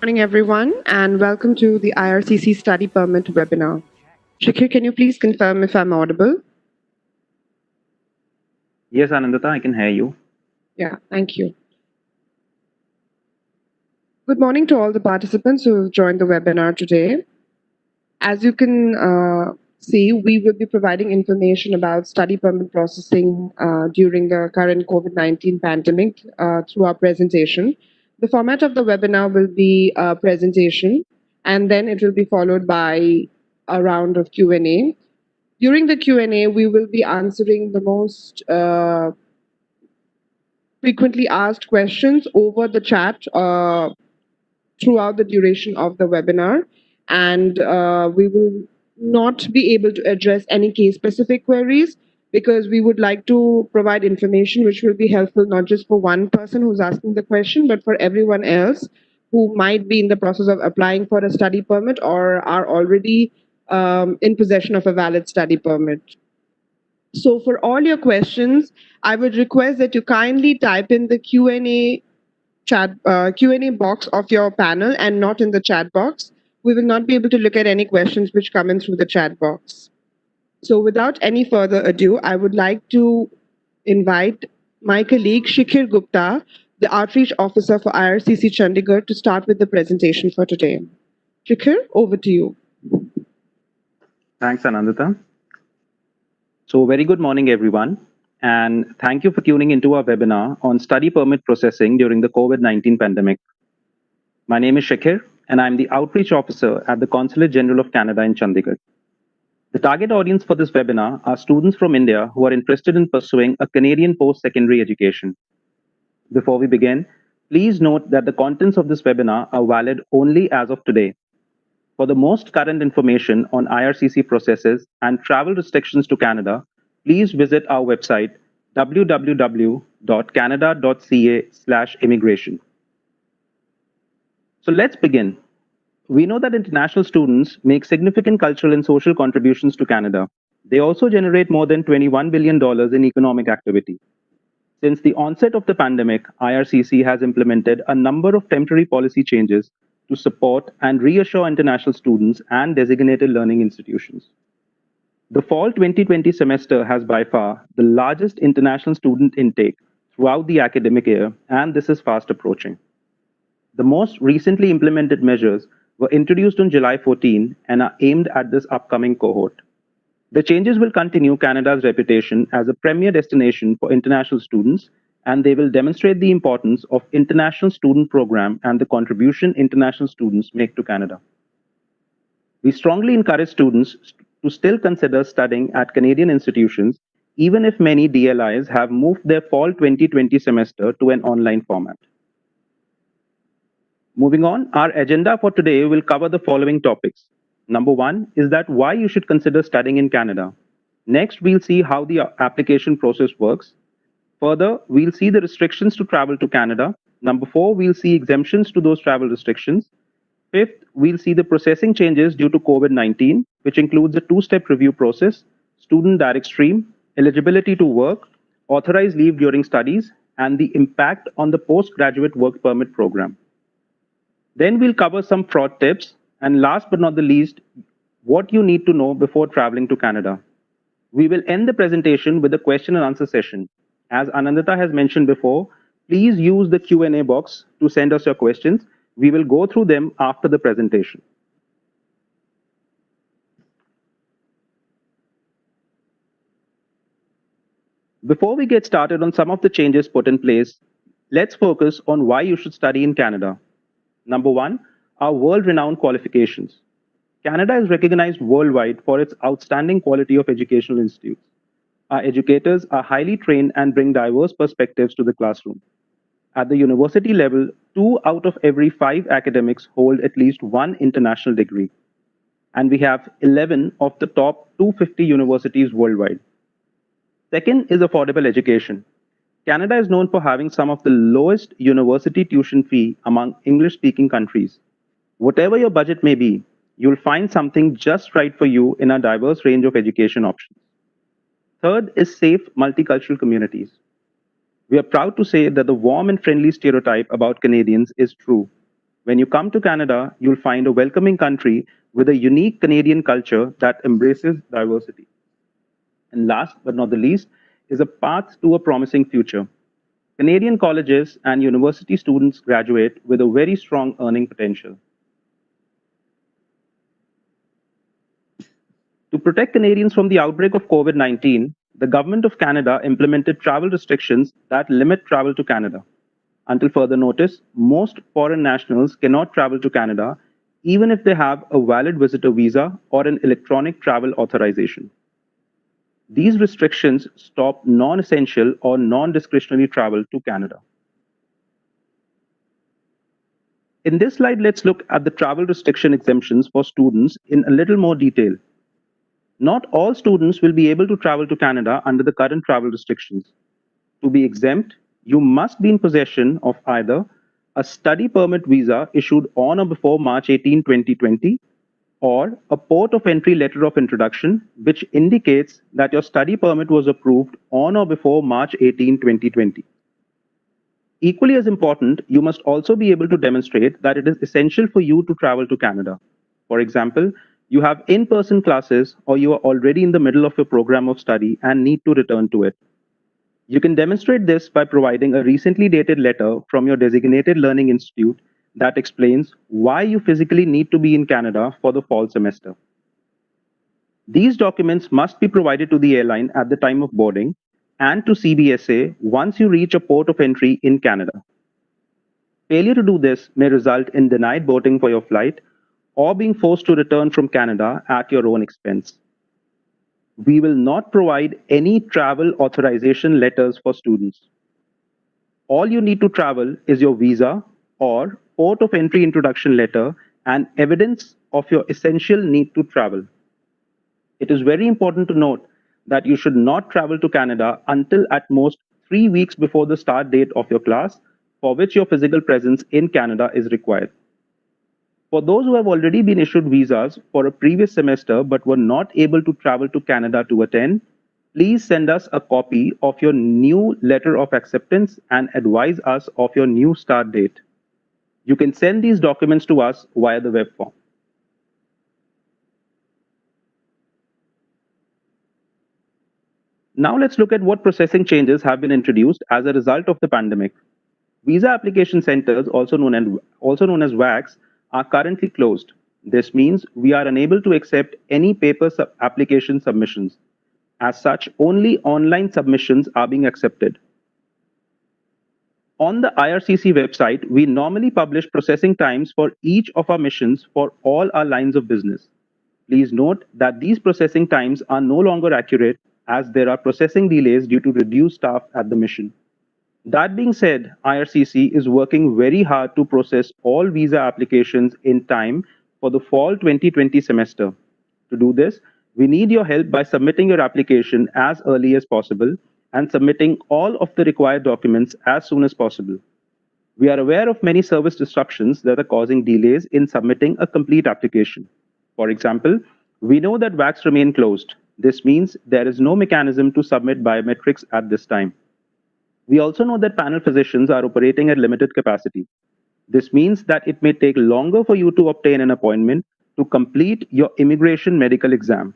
Morning, everyone, and welcome to the IRCC Study Permit webinar. Shikhar, can you please confirm if I'm audible? Yes, Anandita, I can hear you. Yeah, thank you. Good morning to all the participants who have joined the webinar today. As you can see, we will be providing information about study permit processing during the current COVID-19 pandemic through our presentation. The format of the webinar will be a presentation, and then it will be followed by a round of Q&A. During the Q&A, we will be answering the most frequently asked questions over the chat throughout the duration of the webinar. And we will not be able to address any case-specific queries because we would like to provide information which will be helpful not just for one person who's asking the question, but for everyone else who might be in the process of applying for a study permit or are already in possession of a valid study permit. So for all your questions, I would request that you kindly type in the Q&A box of your panel and not in the chat box. We will not be able to look at any questions which come in through the chat box. So without any further ado, I would like to invite my colleague Shikhar Gupta, the Outreach Officer for IRCC Chandigarh, to start with the presentation for today. Shikhar, over to you. Thanks, Anandita. So very good morning, everyone. And thank you for tuning into our webinar on study permit processing during the COVID-19 pandemic. My name is Shikhar, and I'm the Outreach Officer at the Consulate General of Canada in Chandigarh. The target audience for this webinar are students from India who are interested in pursuing a Canadian post-secondary education. Before we begin, please note that the contents of this webinar are valid only as of today. For the most current information on IRCC processes and travel restrictions to Canada, please visit our website www.canada.ca/immigration. So let's begin. We know that international students make significant cultural and social contributions to Canada. They also generate more than $21 billion in economic activity. Since the onset of the pandemic, IRCC has implemented a number of temporary policy changes to support and reassure international students and designated learning institutions. The fall 2020 semester has by far the largest international student intake throughout the academic year, and this is fast approaching. The most recently implemented measures were introduced on July 14 and are aimed at this upcoming cohort. The changes will continue Canada's reputation as a premier destination for international students, and they will demonstrate the importance of international student program and the contribution international students make to Canada. We strongly encourage students to still consider studying at Canadian institutions, even if many DLIs have moved their fall 2020 semester to an online format. Moving on, our agenda for today will cover the following topics. Number one is that why you should consider studying in Canada. Next, we'll see how the application process works. Further, we'll see the restrictions to travel to Canada. Number four, we'll see exemptions to those travel restrictions. Fifth, we'll see the processing changes due to COVID-19, which includes a two-step review process, student direct stream, eligibility to work, authorized leave during studies, and the impact on the postgraduate work permit program. Then we'll cover some fraud tips, and last but not the least, what you need to know before traveling to Canada. We will end the presentation with a question and answer session. As Anandita has mentioned before, please use the Q&A box to send us your questions. We will go through them after the presentation. Before we get started on some of the changes put in place, let's focus on why you should study in Canada. Number one, our world-renowned qualifications. Canada is recognized worldwide for its outstanding quality of educational institutes. Our educators are highly trained and bring diverse perspectives to the classroom. At the university level, 2 out of every 5 academics hold at least one international degree. And we have 11 of the top 250 universities worldwide. Second is affordable education. Canada is known for having some of the lowest university tuition fee among English-speaking countries. Whatever your budget may be, you'll find something just right for you in a diverse range of education options. Third is safe multicultural communities. We are proud to say that the warm and friendly stereotype about Canadians is true. When you come to Canada, you'll find a welcoming country with a unique Canadian culture that embraces diversity. And last but not the least is a path to a promising future. Canadian colleges and university students graduate with a very strong earning potential. To protect Canadians from the outbreak of COVID 19, the Government of Canada implemented travel restrictions that limit travel to Canada. Until further notice, most foreign nationals cannot travel to Canada even if they have a valid visitor visa or an electronic travel authorization. These restrictions stop non essential or non discretionary travel to Canada. In this slide, let's look at the travel restriction exemptions for students in a little more detail. Not all students will be able to travel to Canada under the current travel restrictions. To be exempt, you must be in possession of either a study permit visa issued on or before March 18, 2020, or a port of entry letter of introduction, which indicates that your study permit was approved on or before March 18, 2020. Equally as important, you must also be able to demonstrate that it is essential for you to travel to Canada. For example, you have in person classes or you are already in the middle of your program of study and need to return to it. You can demonstrate this by providing a recently dated letter from your designated learning institute that explains why you physically need to be in Canada for the fall semester. These documents must be provided to the airline at the time of boarding and to CBSA once you reach a port of entry in Canada. Failure to do this may result in denied boarding for your flight or being forced to return from Canada at your own expense. We will not provide any travel authorization letters for students. All you need to travel is your visa or port of entry introduction letter and evidence of your essential need to travel. It is very important to note that you should not travel to Canada until at most 3 weeks before the start date of your class, for which your physical presence in Canada is required. For those who have already been issued visas for a previous semester but were not able to travel to Canada to attend, please send us a copy of your new letter of acceptance and advise us of your new start date. You can send these documents to us via the web form. Now let's look at what processing changes have been introduced as a result of the pandemic. Visa application centers, also known as VACs, are currently closed. This means we are unable to accept any paper application submissions. As such, only online submissions are being accepted. On the IRCC website, we normally publish processing times for each of our missions for all our lines of business. Please note that these processing times are no longer accurate as there are processing delays due to reduced staff at the mission. That being said, IRCC is working very hard to process all visa applications in time for the fall 2020 semester. To do this, we need your help by submitting your application as early as possible and submitting all of the required documents as soon as possible. We are aware of many service disruptions that are causing delays in submitting a complete application. For example, we know that VACs remain closed. This means there is no mechanism to submit biometrics at this time. We also know that panel physicians are operating at limited capacity. This means that it may take longer for you to obtain an appointment to complete your immigration medical exam.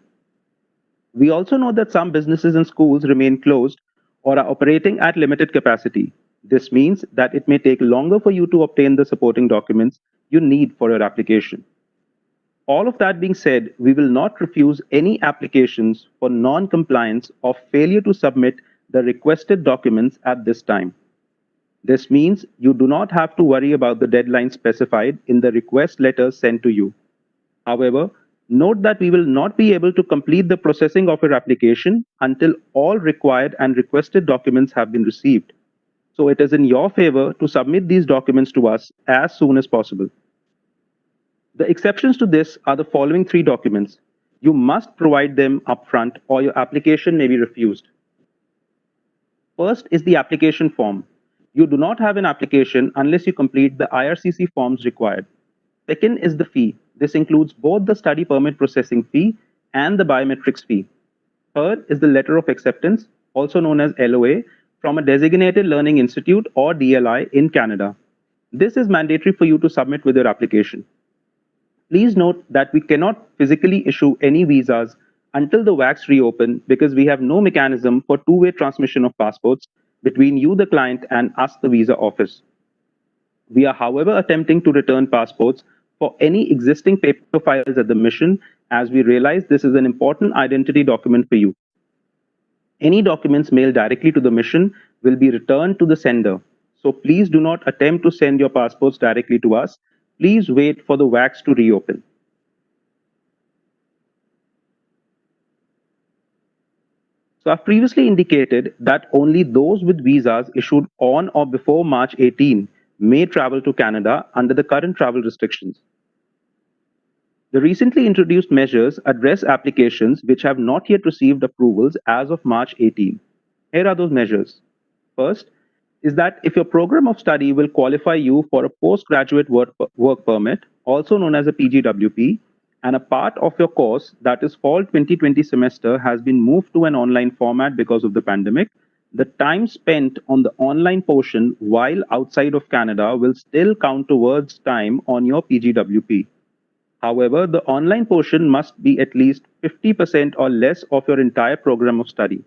We also know that some businesses and schools remain closed or are operating at limited capacity. This means that it may take longer for you to obtain the supporting documents you need for your application. All of that being said, we will not refuse any applications for non-compliance or failure to submit the requested documents at this time. This means you do not have to worry about the deadline specified in the request letter sent to you. However, note that we will not be able to complete the processing of your application until all required and requested documents have been received. So it is in your favor to submit these documents to us as soon as possible. The exceptions to this are the following three documents. You must provide them upfront or your application may be refused. First is the application form. You do not have an application unless you complete the IRCC forms required. Second is the fee. This includes both the study permit processing fee and the biometrics fee. Third is the letter of acceptance, also known as LOA, from a designated learning institute or DLI in Canada. This is mandatory for you to submit with your application. Please note that we cannot physically issue any visas until the WACs reopen because we have no mechanism for two-way transmission of passports between you, the client, and us, the visa office. We are, however, attempting to return passports for any existing paper files at the mission as we realize this is an important identity document for you. Any documents mailed directly to the mission will be returned to the sender. So please do not attempt to send your passports directly to us. Please wait for the WACs to reopen. So I've previously indicated that only those with visas issued on or before March 18 may travel to Canada under the current travel restrictions. The recently introduced measures address applications which have not yet received approvals as of March 18. Here are those measures. First is that if your program of study will qualify you for a postgraduate work permit, also known as a PGWP, and a part of your course, that is fall 2020 semester, has been moved to an online format because of the pandemic, the time spent on the online portion while outside of Canada will still count towards time on your PGWP. However, the online portion must be at least 50% or less of your entire program of study.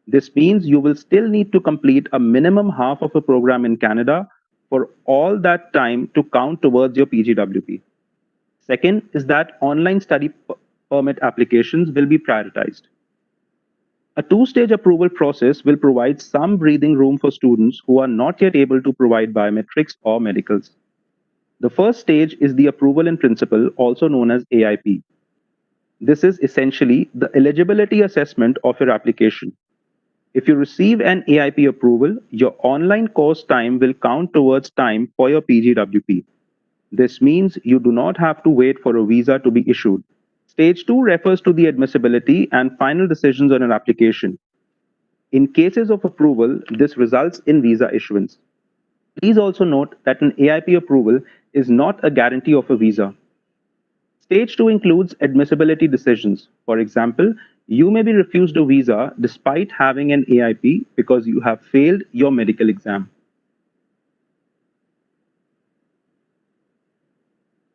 This means you will still need to complete a minimum half of a program in Canada for all that time to count towards your PGWP. Second is that online study permit applications will be prioritized. A two-stage approval process will provide some breathing room for students who are not yet able to provide biometrics or medicals. The first stage is the approval in principle, also known as A.I.P. This is essentially the eligibility assessment of your application. If you receive an A.I.P approval, your online course time will count towards time for your PGWP. This means you do not have to wait for a visa to be issued. Stage 2 refers to the admissibility and final decisions on an application. In cases of approval, this results in visa issuance. Please also note that an A.I.P approval is not a guarantee of a visa. Stage 2 includes admissibility decisions. For example, you may be refused a visa despite having an A.I.P because you have failed your medical exam.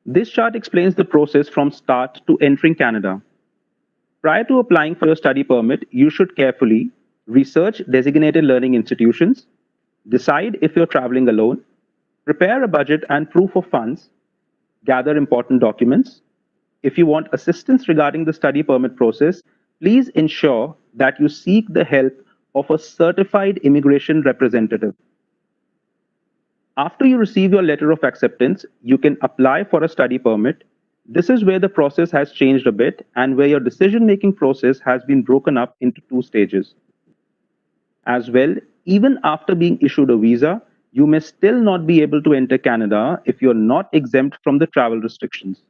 This chart explains the process from start to entering Canada. Prior to applying for your study permit, you should carefully research designated learning institutions, decide if you're traveling alone, prepare a budget and proof of funds, gather important documents. If you want assistance regarding the study permit process, please ensure that you seek the help of a certified immigration representative. After you receive your letter of acceptance, you can apply for a study permit. This is where the process has changed a bit and where your decision-making process has been broken up into two stages. As well, even after being issued a visa, you may still not be able to enter Canada if you're not exempt from the travel restrictions.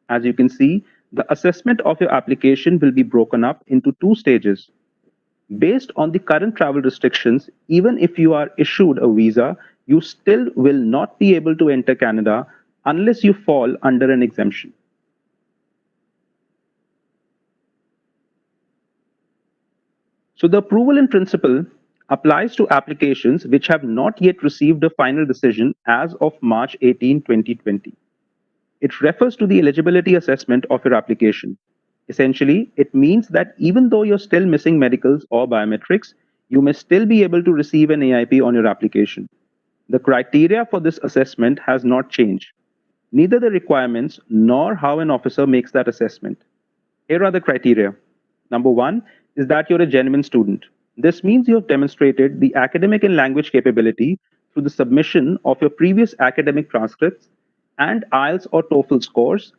As you can see, the assessment of your application will be broken up into two stages. Based on the current travel restrictions, even if you are issued a visa, you still will not be able to enter Canada unless you fall under an exemption. So the approval in principle applies to applications which have not yet received a final decision as of March 18, 2020. It refers to the eligibility assessment of your application. Essentially, it means that even though you're still missing medicals or biometrics, you may still be able to receive an A.I.P on your application. The criteria for this assessment has not changed, neither the requirements nor how an officer makes that assessment. Here are the criteria. Number one is that you're a genuine student. This means you have demonstrated the academic and language capability through the submission of your previous academic transcripts and IELTS or TOEFL scores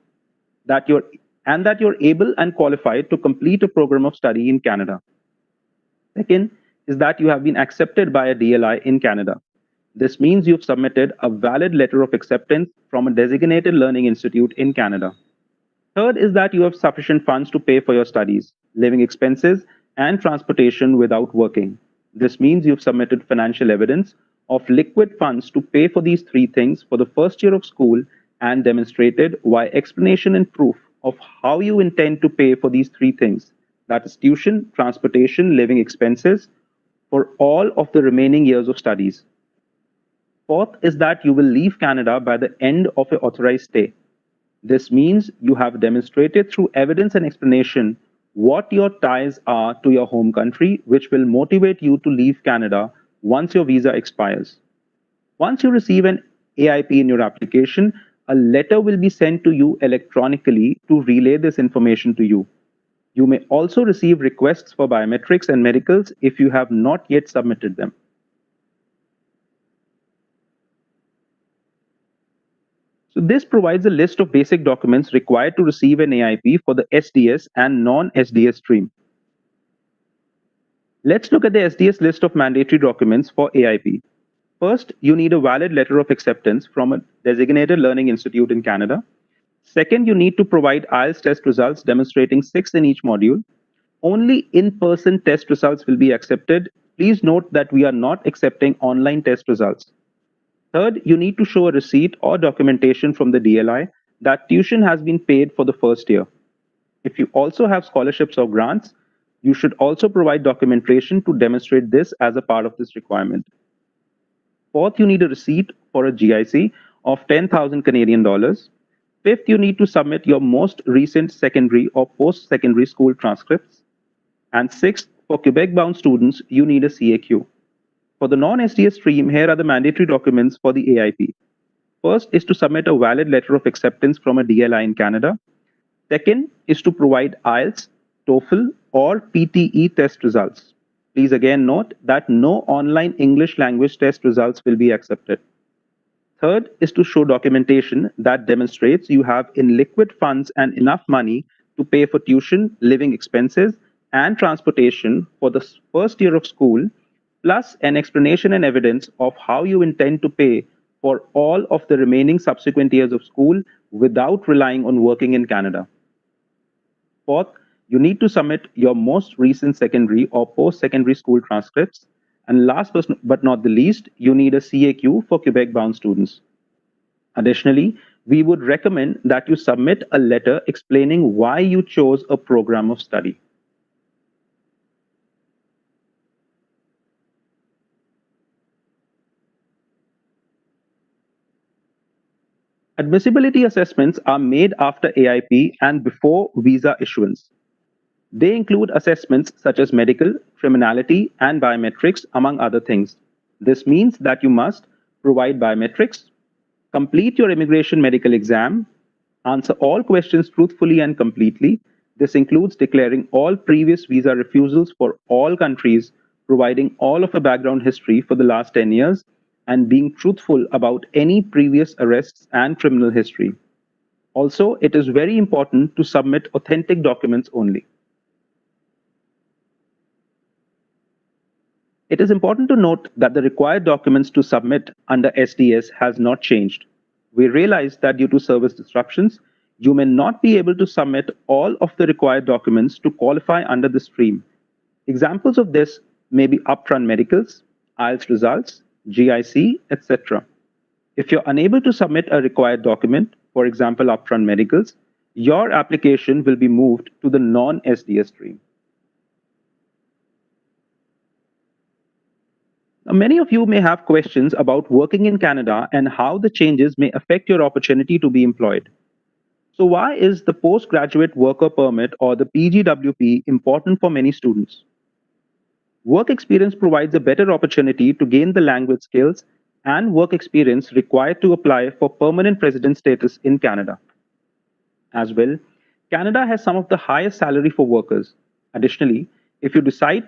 that you're able and qualified to complete a program of study in Canada. Second is that you have been accepted by a DLI in Canada. This means you've submitted a valid letter of acceptance from a designated learning institute in Canada. Third is that you have sufficient funds to pay for your studies, living expenses, and transportation without working. This means you've submitted financial evidence of liquid funds to pay for these three things for the first year of school and demonstrated why explanation and proof of how you intend to pay for these three things, that is tuition, transportation, living expenses, for all of the remaining years of studies. Fourth is that you will leave Canada by the end of your authorized stay. This means you have demonstrated through evidence and explanation what your ties are to your home country, which will motivate you to leave Canada once your visa expires. Once you receive an AIP in your application, a letter will be sent to you electronically to relay this information to you. You may also receive requests for biometrics and medicals if you have not yet submitted them. So this provides a list of basic documents required to receive an AIP for the SDS and non-SDS stream. Let's look at the SDS list of mandatory documents for AIP. First, you need a valid letter of acceptance from a designated learning institute in Canada. Second, you need to provide IELTS test results demonstrating 6 in each module. Only in-person test results will be accepted. Please note that we are not accepting online test results. Third, you need to show a receipt or documentation from the DLI that tuition has been paid for the first year. If you also have scholarships or grants, you should also provide documentation to demonstrate this as a part of this requirement. Fourth, you need a receipt for a GIC of 10,000 Canadian dollars. Fifth, you need to submit your most recent secondary or post-secondary school transcripts. And sixth, for Quebec-bound students, you need a CAQ. For the non-SDS stream, here are the mandatory documents for the AIP. First is to submit a valid letter of acceptance from a DLI in Canada. Second is to provide IELTS, TOEFL, or PTE test results. Please again note that no online English language test results will be accepted. Third is to show documentation that demonstrates you have in liquid funds and enough money to pay for tuition, living expenses, and transportation for the first year of school, plus an explanation and evidence of how you intend to pay for all of the remaining subsequent years of school without relying on working in Canada. Fourth, you need to submit your most recent secondary or post-secondary school transcripts. And last but not the least, you need a CAQ for Quebec-bound students. Additionally, we would recommend that you submit a letter explaining why you chose a program of study. Admissibility assessments are made after AIP and before visa issuance. They include assessments such as medical, criminality, and biometrics, among other things. This means that you must provide biometrics, complete your immigration medical exam, answer all questions truthfully and completely. This includes declaring all previous visa refusals for all countries, providing all of a background history for the last 10 years, and being truthful about any previous arrests and criminal history. Also, it is very important to submit authentic documents only. It is important to note that the required documents to submit under SDS has not changed. We realize that due to service disruptions, you may not be able to submit all of the required documents to qualify under the stream. Examples of this may be upfront medicals, IELTS results, GIC, etc. If you're unable to submit a required document, for example, upfront medicals, your application will be moved to the non-SDS stream. Now, many of you may have questions about working in Canada and how the changes may affect your opportunity to be employed. So why is the postgraduate worker permit or the PGWP important for many students? Work experience provides a better opportunity to gain the language skills and work experience required to apply for permanent resident status in Canada. As well, Canada has some of the highest salary for workers. Additionally, if you decide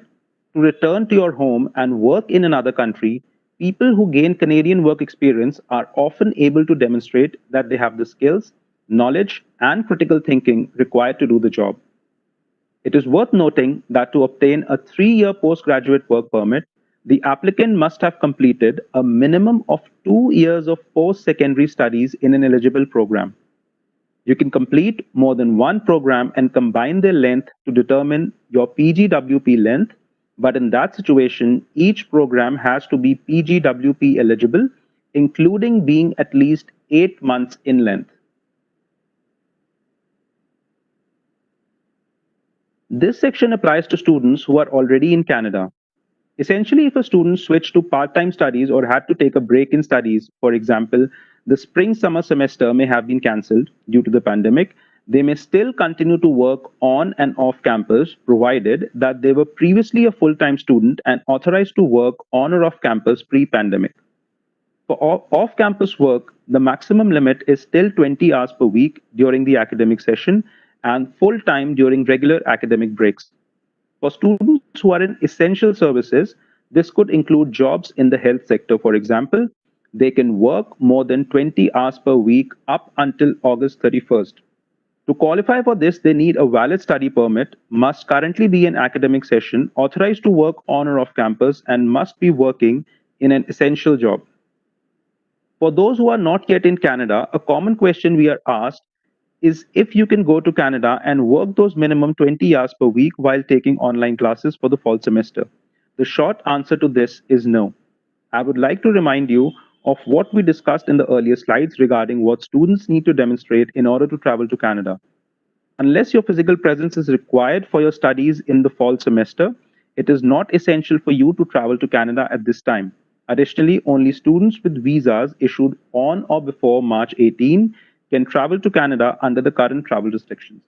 to return to your home and work in another country, people who gain Canadian work experience are often able to demonstrate that they have the skills, knowledge, and critical thinking required to do the job. It is worth noting that to obtain a 3-year postgraduate work permit, the applicant must have completed a minimum of 2 years of post-secondary studies in an eligible program. You can complete more than one program and combine their length to determine your PGWP length, but in that situation, each program has to be PGWP eligible, including being at least 8 months in length. This section applies to students who are already in Canada. Essentially, if a student switched to part-time studies or had to take a break in studies, for example, the spring-summer semester may have been cancelled due to the pandemic, they may still continue to work on and off campus, provided that they were previously a full-time student and authorized to work on or off campus pre-pandemic. For off-campus work, the maximum limit is still 20 hours per week during the academic session and full-time during regular academic breaks. For students who are in essential services, this could include jobs in the health sector, for example. They can work more than 20 hours per week up until August 31st. To qualify for this, they need a valid study permit, must currently be in academic session, authorized to work on or off campus, and must be working in an essential job. For those who are not yet in Canada, a common question we are asked is if you can go to Canada and work those minimum 20 hours per week while taking online classes for the fall semester. The short answer to this is no. I would like to remind you of what we discussed in the earlier slides regarding what students need to demonstrate in order to travel to Canada. Unless your physical presence is required for your studies in the fall semester, it is not essential for you to travel to Canada at this time. Additionally, only students with visas issued on or before March 18 can travel to Canada under the current travel restrictions.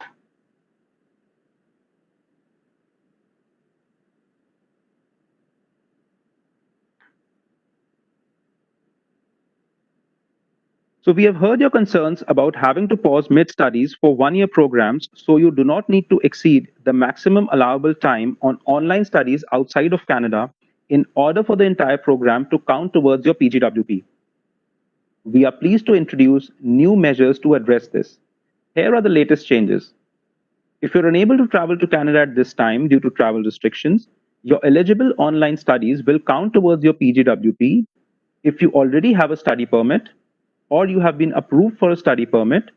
So we have heard your concerns about having to pause mid-studies for one-year programs, so you do not need to exceed the maximum allowable time on online studies outside of Canada in order for the entire program to count towards your PGWP. We are pleased to introduce new measures to address this. Here are the latest changes. If you're unable to travel to Canada at this time due to travel restrictions, your eligible online studies will count towards your PGWP if you already have a study permit, or you have been approved for a study permit,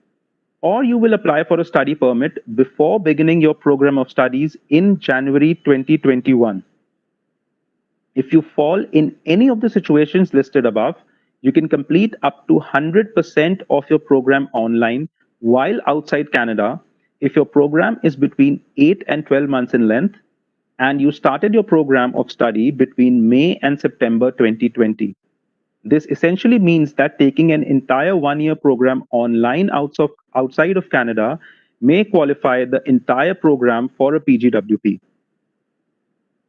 or you will apply for a study permit before beginning your program of studies in January 2021. If you fall in any of the situations listed above, you can complete up to 100% of your program online while outside Canada if your program is between 8 and 12 months in length and you started your program of study between May and September 2020. This essentially means that taking an entire one-year program online outside of Canada may qualify the entire program for a PGWP.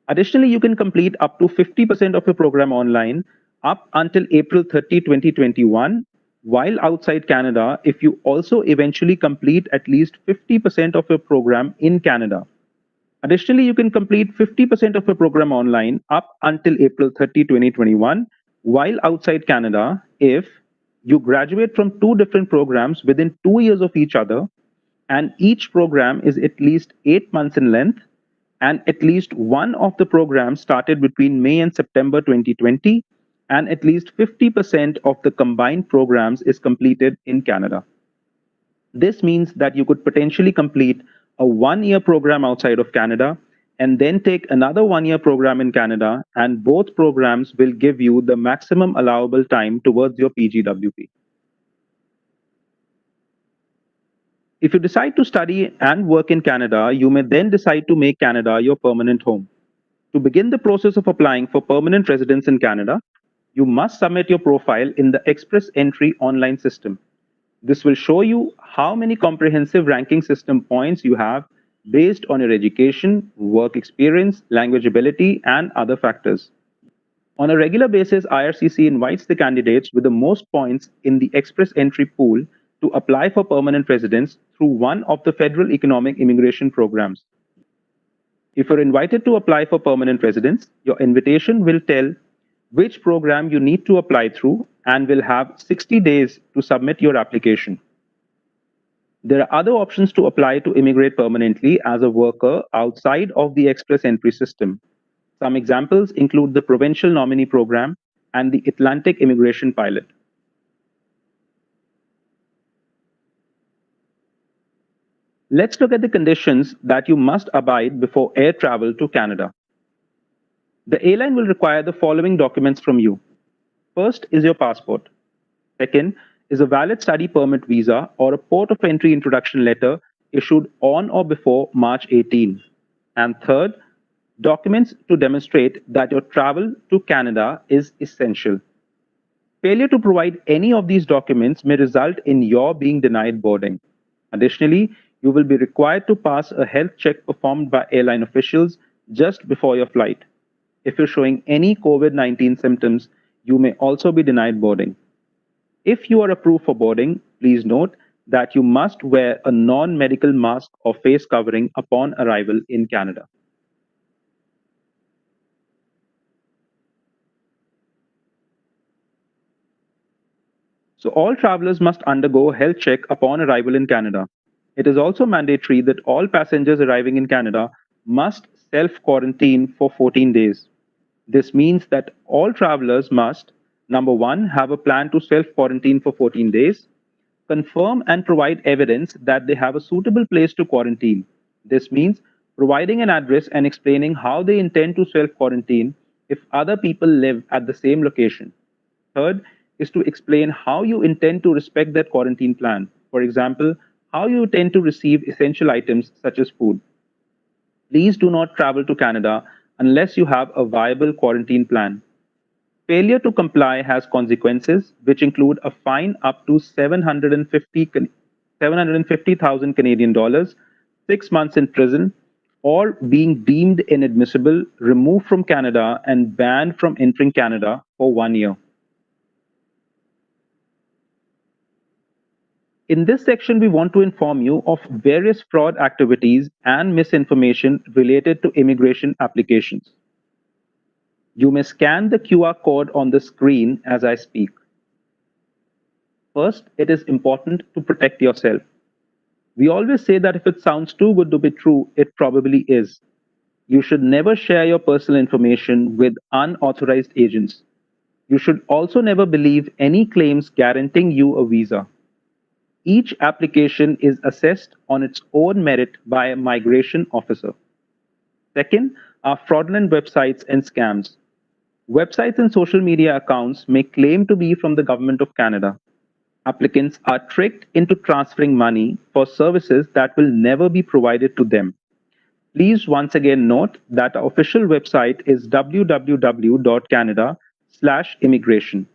Additionally, you can complete up to 50% of your program online up until April 30, 2021, while outside Canada if you also eventually complete at least 50% of your program in Canada. Additionally, you can complete 50% of your program online up until April 30, 2021, while outside Canada if you graduate from two different programs within 2 years of each other, and each program is at least 8 months in length, and at least one of the programs started between May and September 2020, and at least 50% of the combined programs is completed in Canada. This means that you could potentially complete a one-year program outside of Canada and then take another one-year program in Canada, and both programs will give you the maximum allowable time towards your PGWP. If you decide to study and work in Canada, you may then decide to make Canada your permanent home. To begin the process of applying for permanent residence in Canada, you must submit your profile in the Express Entry online system. This will show you how many comprehensive ranking system points you have based on your education, work experience, language ability, and other factors. On a regular basis, IRCC invites the candidates with the most points in the Express Entry pool to apply for permanent residence through one of the federal economic immigration programs. If you're invited to apply for permanent residence, your invitation will tell which program you need to apply through and will have 60 days to submit your application. There are other options to apply to immigrate permanently as a worker outside of the Express Entry system. Some examples include the Provincial Nominee Program and the Atlantic Immigration Pilot. Let's look at the conditions that you must abide before air travel to Canada. The airline will require the following documents from you. First is your passport. Second is a valid study permit visa or a port of entry introduction letter issued on or before March 18. And third, Documents to demonstrate that your travel to Canada is essential. Failure to provide any of these documents may result in your being denied boarding. Additionally, you will be required to pass a health check performed by airline officials just before your flight. If you're showing any COVID-19 symptoms, you may also be denied boarding. If you are approved for boarding, please note that you must wear a non-medical mask or face covering upon arrival in Canada. So all travelers must undergo a health check upon arrival in Canada. It is also mandatory that all passengers arriving in Canada must self-quarantine for 14 days. This means that all travelers must, number one, have a plan to self-quarantine for 14 days, confirm and provide evidence that they have a suitable place to quarantine. This means providing an address and explaining how they intend to self-quarantine if other people live at the same location. Third is to explain how you intend to respect that quarantine plan. For example, how you intend to receive essential items such as food. Please do not travel to Canada unless you have a viable quarantine plan. Failure to comply has consequences, which include a fine up to 750,000 Canadian dollars, 6 months in prison, or being deemed inadmissible, removed from Canada, and banned from entering Canada for 1 year. In this section, we want to inform you of various fraud activities and misinformation related to immigration applications. You may scan the QR code on the screen as I speak. First, it is important to protect yourself. We always say that if it sounds too good to be true, it probably is. You should never share your personal information with unauthorized agents. You should also never believe any claims guaranteeing you a visa. Each application is assessed on its own merit by a migration officer. Second are fraudulent websites and scams. Websites and social media accounts may claim to be from the Government of Canada. Applicants are tricked into transferring money for services that will never be provided to them. Please once again note that our official website is www.canada/immigration.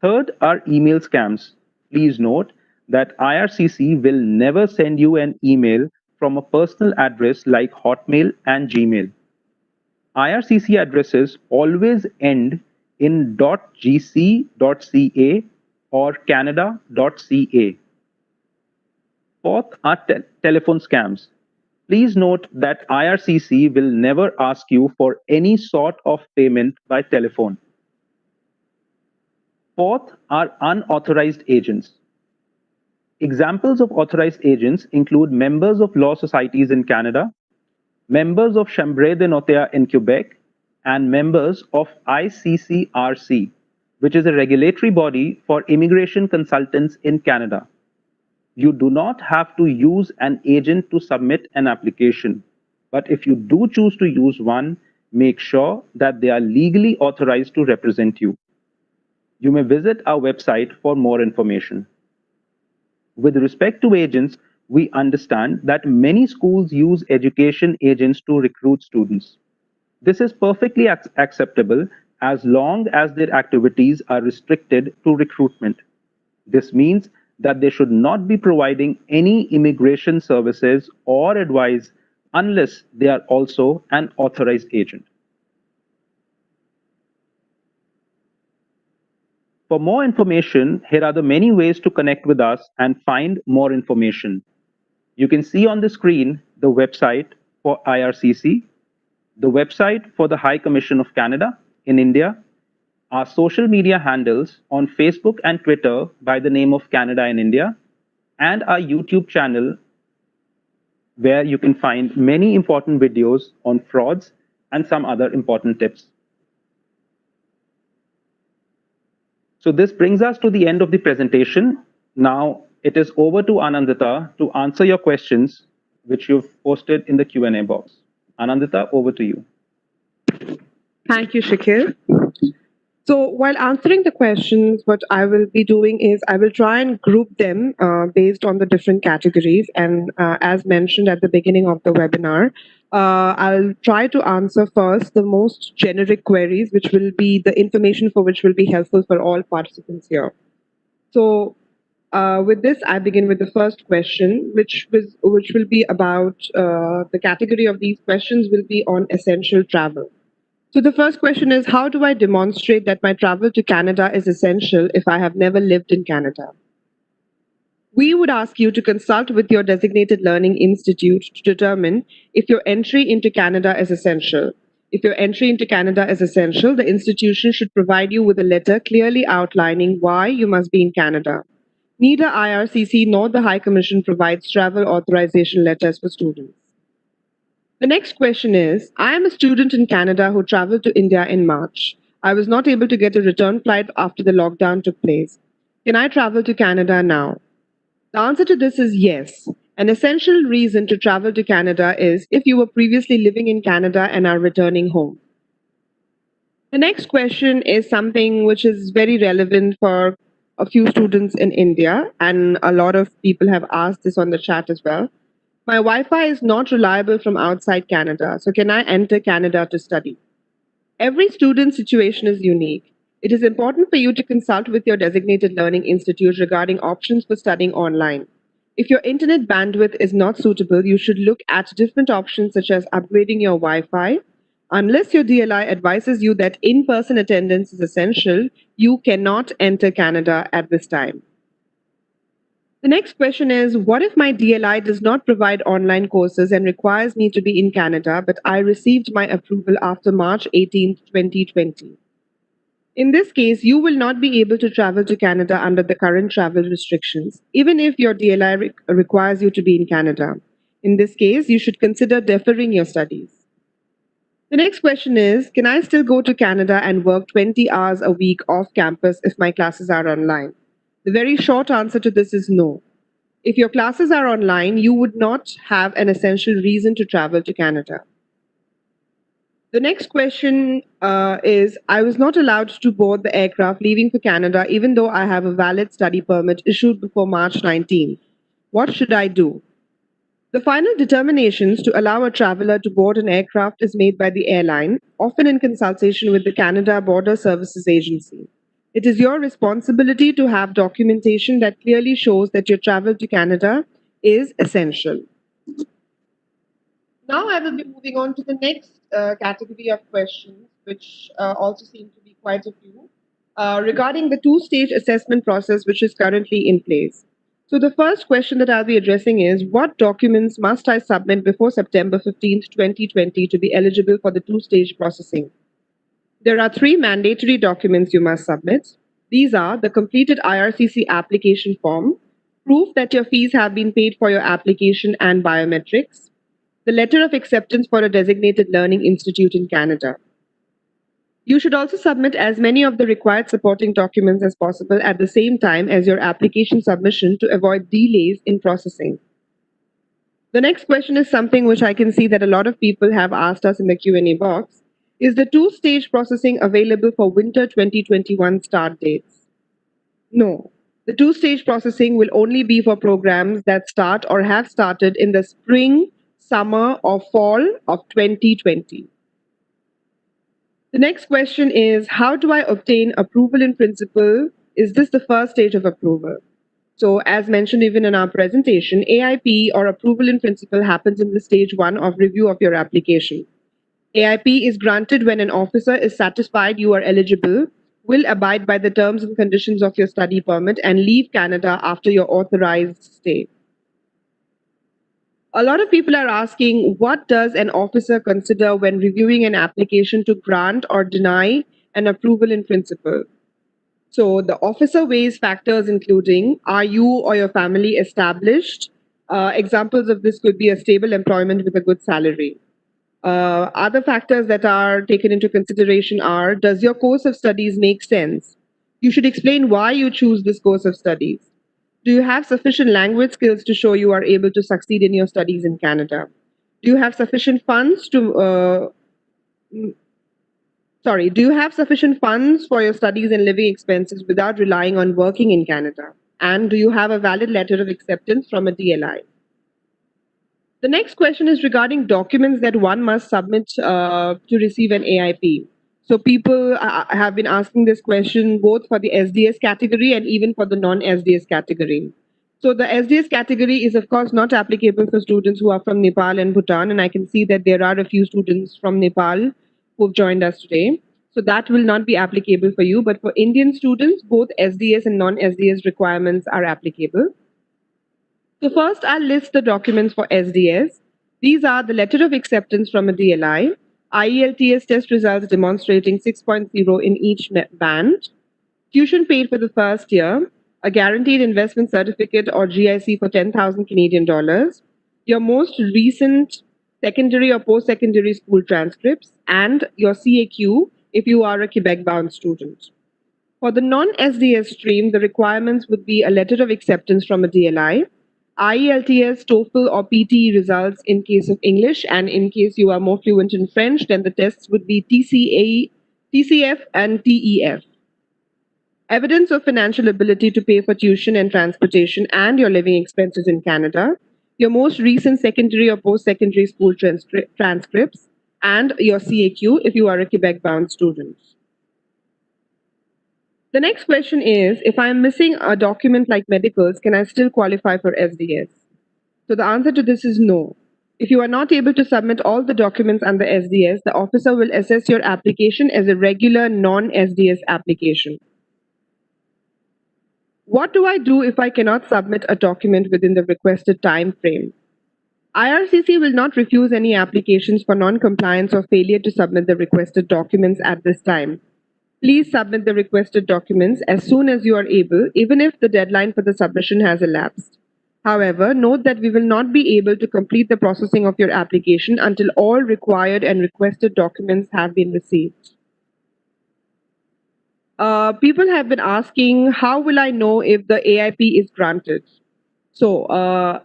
Third are email scams. Please note that IRCC will never send you an email from a personal address like Hotmail and Gmail. IRCC addresses always end in .gc.ca or canada.ca. Fourth are telephone scams. Please note that IRCC will never ask you for any sort of payment by telephone. Fourth are unauthorized agents. Examples of authorized agents include members of law societies in Canada, members of Chambre de Notaire in Quebec, and members of ICCRC, which is a regulatory body for immigration consultants in Canada. You do not have to use an agent to submit an application, but if you do choose to use one, make sure that they are legally authorized to represent you. You may visit our website for more information. With respect to agents, we understand that many schools use education agents to recruit students. This is perfectly acceptable as long as their activities are restricted to recruitment. This means that they should not be providing any immigration services or advice unless they are also an authorized agent. For more information, here are the many ways to connect with us and find more information. You can see on the screen the website for IRCC, the website for the High Commission of Canada in India, our social media handles on Facebook and Twitter by the name of Canada in India, and our YouTube channel where you can find many important videos on frauds and some other important tips. So this brings us to the end of the presentation. Now it is over to Anandita to answer your questions, which you've posted in the Q&A box. Anandita, over to you. Thank you, Shakil. So, while answering the questions, what I will be doing is I will try and group them based on the different categories. And as mentioned at the beginning of the webinar, I'll try to answer first the most generic queries, which will be the information for which will be helpful for all participants here. So, with this, I begin with the first question, which will be about the category of these questions will be on essential travel. So the first question is, how do I demonstrate that my travel to Canada is essential if I have never lived in Canada? We would ask you to consult with your designated learning institute to determine if your entry into Canada is essential. If your entry into Canada is essential, the institution should provide you with a letter clearly outlining why you must be in Canada. Neither IRCC nor the High Commission provides travel authorization letters for students. The next question is, I am a student in Canada who traveled to India in March. I was not able to get a return flight after the lockdown took place. Can I travel to Canada now? The answer to this is yes. An essential reason to travel to Canada is if you were previously living in Canada and are returning home. The next question is something which is very relevant for a few students in India, and a lot of people have asked this on the chat as well. My Wi Fi is not reliable from outside Canada, so can I enter Canada to study? Every student's situation is unique. It is important for you to consult with your designated learning institute regarding options for studying online. If your internet bandwidth is not suitable, you should look at different options such as upgrading your Wi Fi. Unless your DLI advises you that in person attendance is essential, you cannot enter Canada at this time. The next question is, what if my DLI does not provide online courses and requires me to be in Canada, but I received my approval after March 18th, 2020? In this case, you will not be able to travel to Canada under the current travel restrictions, even if your DLI requires you to be in Canada. In this case, you should consider deferring your studies. The next question is, can I still go to Canada and work 20 hours a week off campus if my classes are online? The very short answer to this is no. If your classes are online, you would not have an essential reason to travel to Canada. The next question is, I was not allowed to board the aircraft leaving for Canada even though I have a valid study permit issued before March 19. What should I do? The final determinations to allow a traveler to board an aircraft is made by the airline, often in consultation with the Canada Border Services Agency. It is your responsibility to have documentation that clearly shows that your travel to Canada is essential. Now I will be moving on to the next category of questions, which also seem to be quite a few, regarding the two-stage assessment process which is currently in place. So the first question that I'll be addressing is, what documents must I submit before September 15th, 2020 to be eligible for the two-stage processing? There are three mandatory documents you must submit. These are the completed IRCC application form, proof that your fees have been paid for your application and biometrics, the letter of acceptance for a designated learning institute in Canada. You should also submit as many of the required supporting documents as possible at the same time as your application submission to avoid delays in processing. The next question is something which I can see that a lot of people have asked us in the Q&A box. Is the two-stage processing available for winter 2021 start dates? No. The two-stage processing will only be for programs that start or have started in the spring, summer, or fall of 2020. The next question is, how do I obtain approval in principle? Is this the first stage of approval? So as mentioned even in our presentation, A.I.P or approval in principle happens in the stage 1 of review of your application. A.I.P is granted when an officer is satisfied you are eligible, will abide by the terms and conditions of your study permit, and leave Canada after your authorized stay. A lot of people are asking, what does an officer consider when reviewing an application to grant or deny an approval in principle? So the officer weighs factors including, are you or your family established? Examples of this could be a stable employment with a good salary. Other factors that are taken into consideration are, does your course of studies make sense? You should explain why you choose this course of studies. Do you have sufficient language skills to show you are able to succeed in your studies in Canada? Do you have sufficient funds to Sorry, do you have sufficient funds for your studies and living expenses without relying on working in Canada? And do you have a valid letter of acceptance from a DLI? The next question is regarding documents that one must submit to receive an A.I.P. So people have been asking this question both for the SDS category and even for the non-SDS category. So the SDS category is of course not applicable for students who are from Nepal and Bhutan, and I can see that there are a few students from Nepal who've joined us today. So that will not be applicable for you, but for Indian students, both SDS and non-SDS requirements are applicable. So first, I'll list the documents for SDS. These are the letter of acceptance from a DLI, IELTS test results demonstrating 6.0 in each band, tuition paid for the first year, a guaranteed investment certificate or GIC for 10,000 Canadian dollars, your most recent secondary or post-secondary school transcripts, and your CAQ if you are a Quebec-bound student. For the non-SDS stream, the requirements would be a letter of acceptance from a DLI, IELTS, TOEFL, or PTE results in case of English, and in case you are more fluent in French, then the tests would be TCF, and TEF. Evidence of financial ability to pay for tuition and transportation and your living expenses in Canada, your most recent secondary or post-secondary school transcripts, and your CAQ if you are a Quebec-bound student. The next question is, if I'm missing a document like medicals, can I still qualify for SDS? So the answer to this is no. If you are not able to submit all the documents under SDS, the officer will assess your application as a regular non-SDS application. What do I do if I cannot submit a document within the requested time frame? IRCC will not refuse any applications for non-compliance or failure to submit the requested documents at this time. Please submit the requested documents as soon as you are able, even if the deadline for the submission has elapsed. However, note that we will not be able to complete the processing of your application until all required and requested documents have been received. People have been asking, how will I know if the A.I.P is granted? So,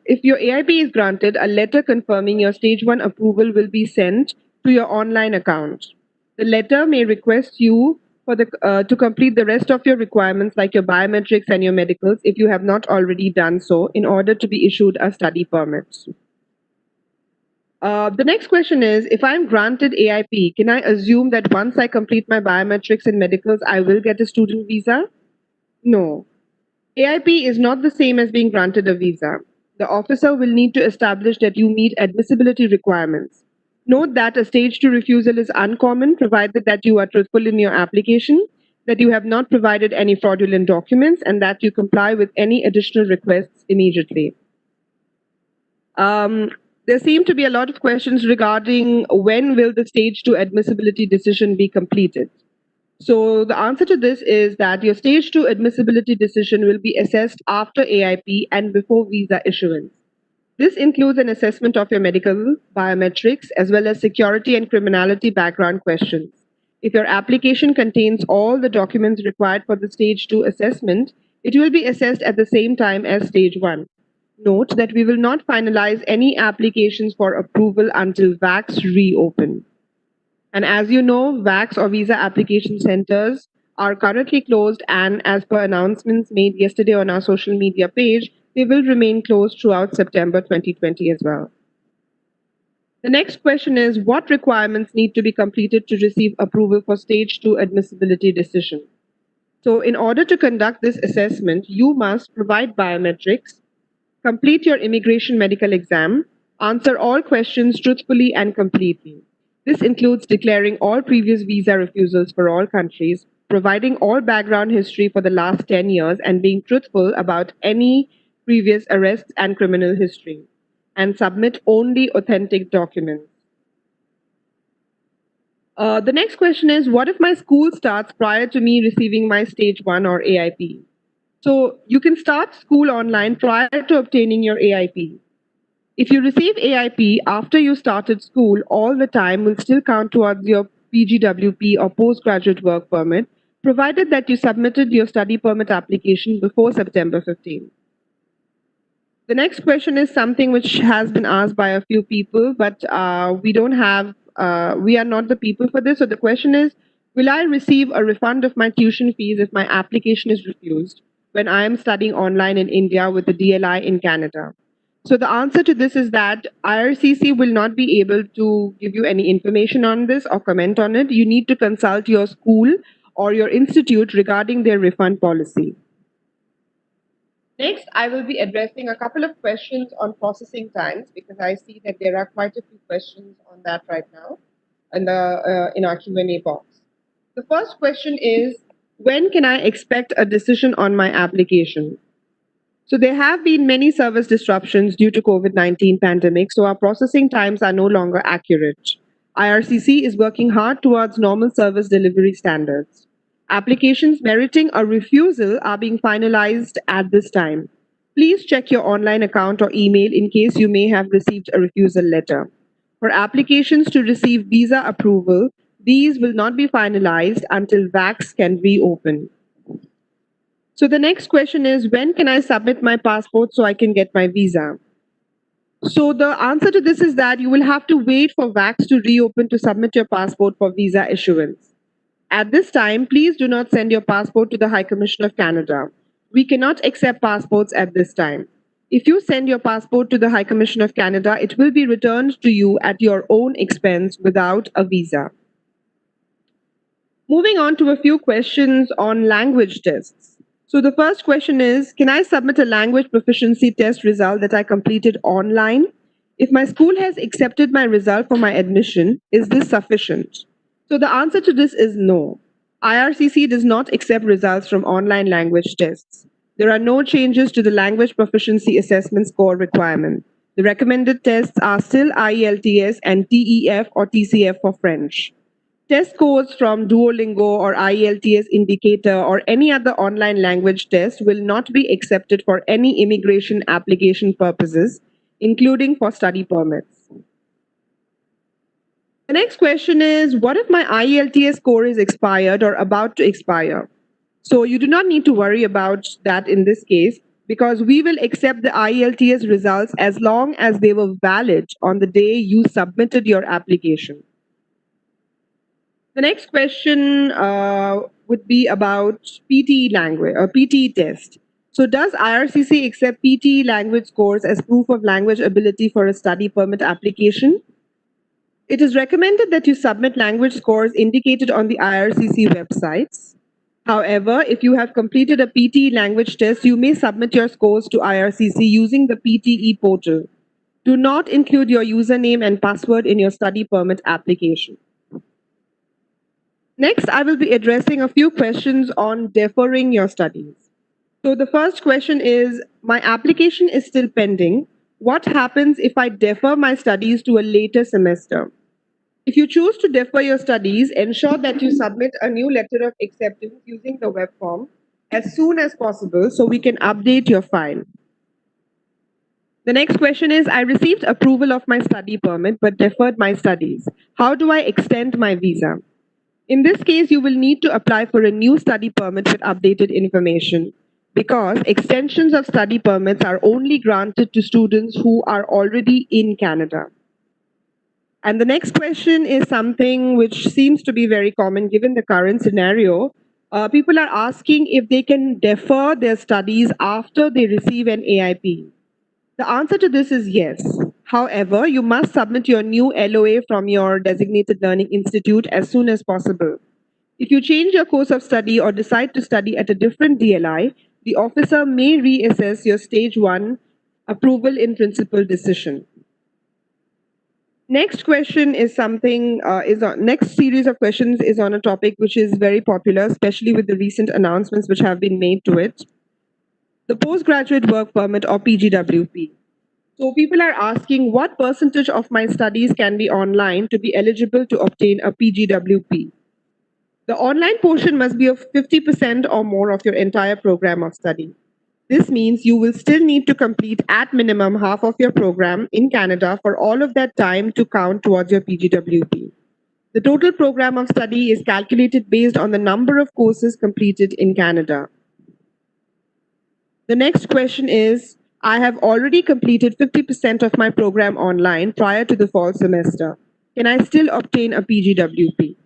if your A.I.P is granted, a letter confirming your stage 1 approval will be sent to your online account. The letter may request you to complete the rest of your requirements like your biometrics and your medicals if you have not already done so in order to be issued a study permit. The next question is, if I'm granted A.I.P, can I assume that once I complete my biometrics and medicals, I will get a student visa? No. A.I.P is not the same as being granted a visa. The officer will need to establish that you meet admissibility requirements. Note that a stage 2 refusal is uncommon provided that you are truthful in your application, that you have not provided any fraudulent documents, and that you comply with any additional requests immediately. There seem to be a lot of questions regarding when will the stage 2 admissibility decision be completed. So the answer to this is that your stage 2 admissibility decision will be assessed after A.I.P and before visa issuance. This includes an assessment of your medical, biometrics, as well as security and criminality background questions. If your application contains all the documents required for the stage 2 assessment, it will be assessed at the same time as stage 1. Note that we will not finalize any applications for approval until VACs reopen. And as you know, VACs or visa application centers are currently closed, and as per announcements made yesterday on our social media page, they will remain closed throughout September 2020 as well. The next question is, what requirements need to be completed to receive approval for stage 2 admissibility decision? So in order to conduct this assessment, you must provide biometrics, complete your immigration medical exam, answer all questions truthfully and completely. This includes declaring all previous visa refusals for all countries, providing all background history for the last 10 years, and being truthful about any previous arrests and criminal history, and submit only authentic documents. The next question is, what if my school starts prior to me receiving my stage 1 or A.I.P? So you can start school online prior to obtaining your A.I.P. If you receive A.I.P after you started school, all the time will still count towards your PGWP or postgraduate work permit, provided that you submitted your study permit application before September 15. The next question is something which has been asked by a few people, but we are not the people for this. So the question is, Will I receive a refund of my tuition fees if my application is refused when I am studying online in India with a DLI in Canada? So the answer to this is that IRCC will not be able to give you any information on this or comment on it. You need to consult your school or your institute regarding their refund policy. Next, I will be addressing a couple of questions on processing times because I see that there are quite a few questions on that right now in our Q&A box. The first question is, when can I expect a decision on my application? So there have been many service disruptions due to COVID-19 pandemic, so our processing times are no longer accurate. IRCC is working hard towards normal service delivery standards. Applications meriting a refusal are being finalized at this time. Please check your online account or email in case you may have received a refusal letter. For applications to receive visa approval, these will not be finalized until VAX can reopen. So the next question is, when can I submit my passport so I can get my visa? So the answer to this is that you will have to wait for VAX to reopen to submit your passport for visa issuance. At this time, please do not send your passport to the High Commission of Canada. We cannot accept passports at this time. If you send your passport to the High Commission of Canada, it will be returned to you at your own expense without a visa. Moving on to a few questions on language tests. So the first question is, can I submit a language proficiency test result that I completed online? If my school has accepted my result for my admission, is this sufficient? So the answer to this is no. IRCC does not accept results from online language tests. There are no changes to the language proficiency assessment score requirement. The recommended tests are still IELTS and TEF or TCF for French. Test scores from Duolingo or IELTS indicator or any other online language test will not be accepted for any immigration application purposes, including for study permits. The next question is, what if my IELTS score is expired or about to expire? So you do not need to worry about that in this case because we will accept the IELTS results as long as they were valid on the day you submitted your application. The next question would be about PTE language or PTE test. So, does IRCC accept PTE language scores as proof of language ability for a study permit application? It is recommended that you submit language scores indicated on the IRCC websites. However, if you have completed a PTE language test, you may submit your scores to IRCC using the PTE portal. Do not include your username and password in your study permit application. Next, I will be addressing a few questions on deferring your studies. So, the first question is, my application is still pending. What happens if I defer my studies to a later semester? If you choose to defer your studies, ensure that you submit a new letter of acceptance using the web form as soon as possible so we can update your file. The next question is, I received approval of my study permit but deferred my studies. How do I extend my visa? In this case, you will need to apply for a new study permit with updated information because extensions of study permits are only granted to students who are already in Canada. And the next question is something which seems to be very common given the current scenario. People are asking if they can defer their studies after they receive an A.I.P. The answer to this is yes. However, you must submit your new LOA from your designated learning institute as soon as possible. If you change your course of study or decide to study at a different DLI, the officer may reassess your stage 1 approval in principle decision. Next question is next series of questions is on a topic which is very popular, especially with the recent announcements which have been made to it. The postgraduate work permit or PGWP. So people are asking what percentage of my studies can be online to be eligible to obtain a PGWP. The online portion must be of 50% or more of your entire program of study. This means you will still need to complete at minimum half of your program in Canada for all of that time to count towards your PGWP. The total program of study is calculated based on the number of courses completed in Canada. The next question is, I have already completed 50% of my program online prior to the fall semester. Can I still obtain a PGWP?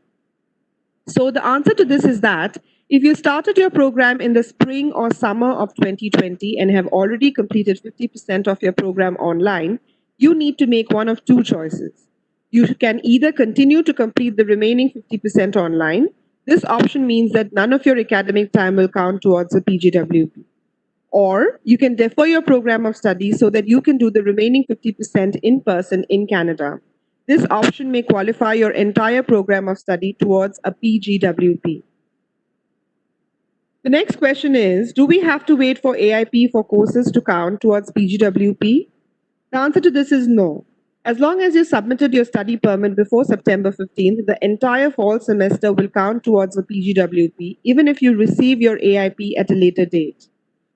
So the answer to this is that if you started your program in the spring or summer of 2020 and have already completed 50% of your program online, you need to make one of two choices. You can either continue to complete the remaining 50% online. This option means that none of your academic time will count towards the PGWP. Or you can defer your program of study so that you can do the remaining 50% in person in Canada. This option may qualify your entire program of study towards a PGWP. The next question is, do we have to wait for A.I.P for courses to count towards PGWP? The answer to this is no. As long as you submitted your study permit before September 15th, the entire fall semester will count towards the PGWP, even if you receive your A.I.P at a later date.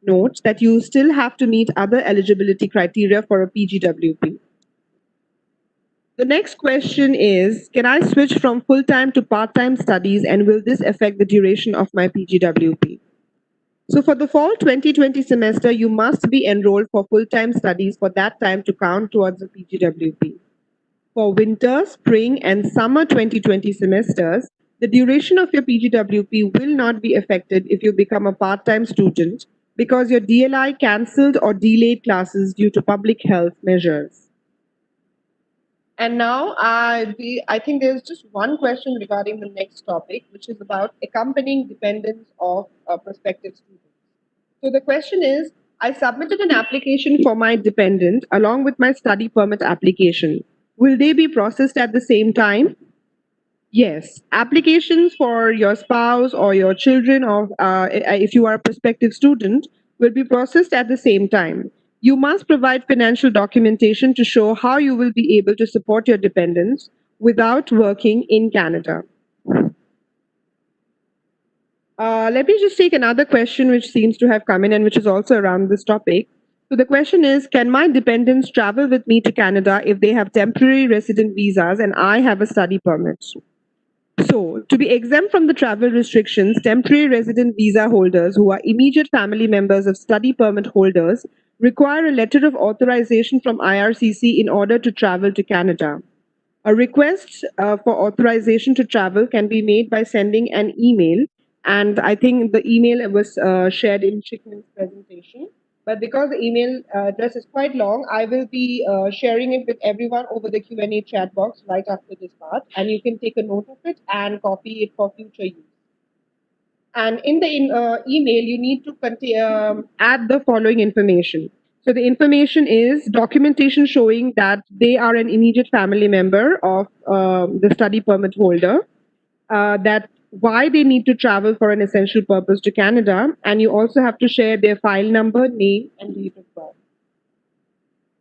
Note that you still have to meet other eligibility criteria for a PGWP. The next question is, can I switch from full-time to part-time studies, and will this affect the duration of my PGWP? So for the fall 2020 semester, you must be enrolled for full-time studies for that time to count towards the PGWP. For winter, spring, and summer 2020 semesters, the duration of your PGWP will not be affected if you become a part-time student because your DLI cancelled or delayed classes due to public health measures. And now I think there's just one question regarding the next topic, which is about accompanying dependents of prospective students. So the question is, I submitted an application for my dependent along with my study permit application. Will they be processed at the same time? Yes. Applications for your spouse or your children, or if you are a prospective student, will be processed at the same time. You must provide financial documentation to show how you will be able to support your dependents without working in Canada. Let me just take another question which seems to have come in and which is also around this topic. So the question is, can my dependents travel with me to Canada if they have temporary resident visas and I have a study permit? So, to be exempt from the travel restrictions, temporary resident visa holders who are immediate family members of study permit holders require a letter of authorization from IRCC in order to travel to Canada. A request for authorization to travel can be made by sending an email, and I think the email was shared in Chickman's presentation. But because the email address is quite long, I will be sharing it with everyone over the Q&A chat box right after this part, and you can take a note of it and copy it for future use. And in the email, you need to add the following information. So the information is documentation showing that they are an immediate family member of the study permit holder, that why they need to travel for an essential purpose to Canada, and you also have to share their file number, name, and date of birth.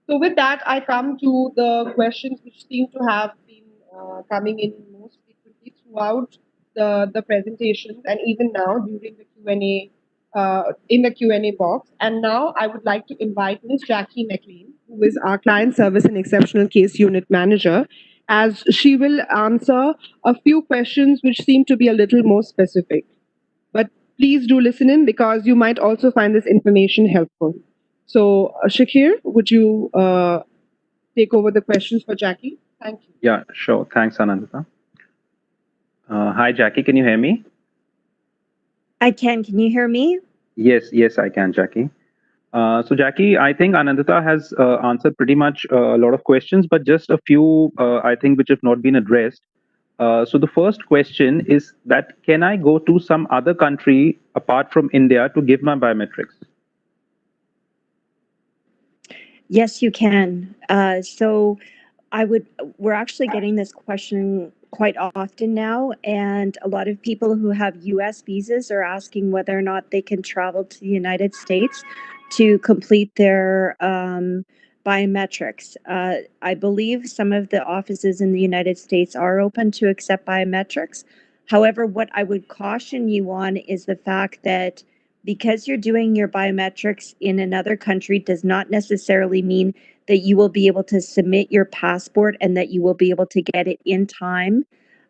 So with that, I come to the questions which seem to have been coming in most frequently throughout the presentations and even now during the Q&A in the Q&A box. And now I would like to invite Ms. Jackie McLean, who is our Client Service and Exceptional Case Unit Manager, as she will answer a few questions which seem to be a little more specific. But please do listen in because you might also find this information helpful. So, Shakir, would you take over the questions for Jackie? Thank you. Yeah, sure. Thanks, Anandita. Hi, Jackie. Can you hear me? I can. Can you hear me? Yes, I can, Jackie. So, Jackie, I think Anandita has answered pretty much a lot of questions, but just a few, I think, which have not been addressed. So, the first question is that can I go to some other country apart from India to give my biometrics? Yes, you can. We're actually getting this question quite often now, and a lot of people who have US visas are asking whether or not they can travel to the United States to complete their biometrics. I believe some of the offices in the United States are open to accept biometrics. However, what I would caution you on is the fact that because you're doing your biometrics in another country does not necessarily mean that you will be able to submit your passport and that you will be able to get it in time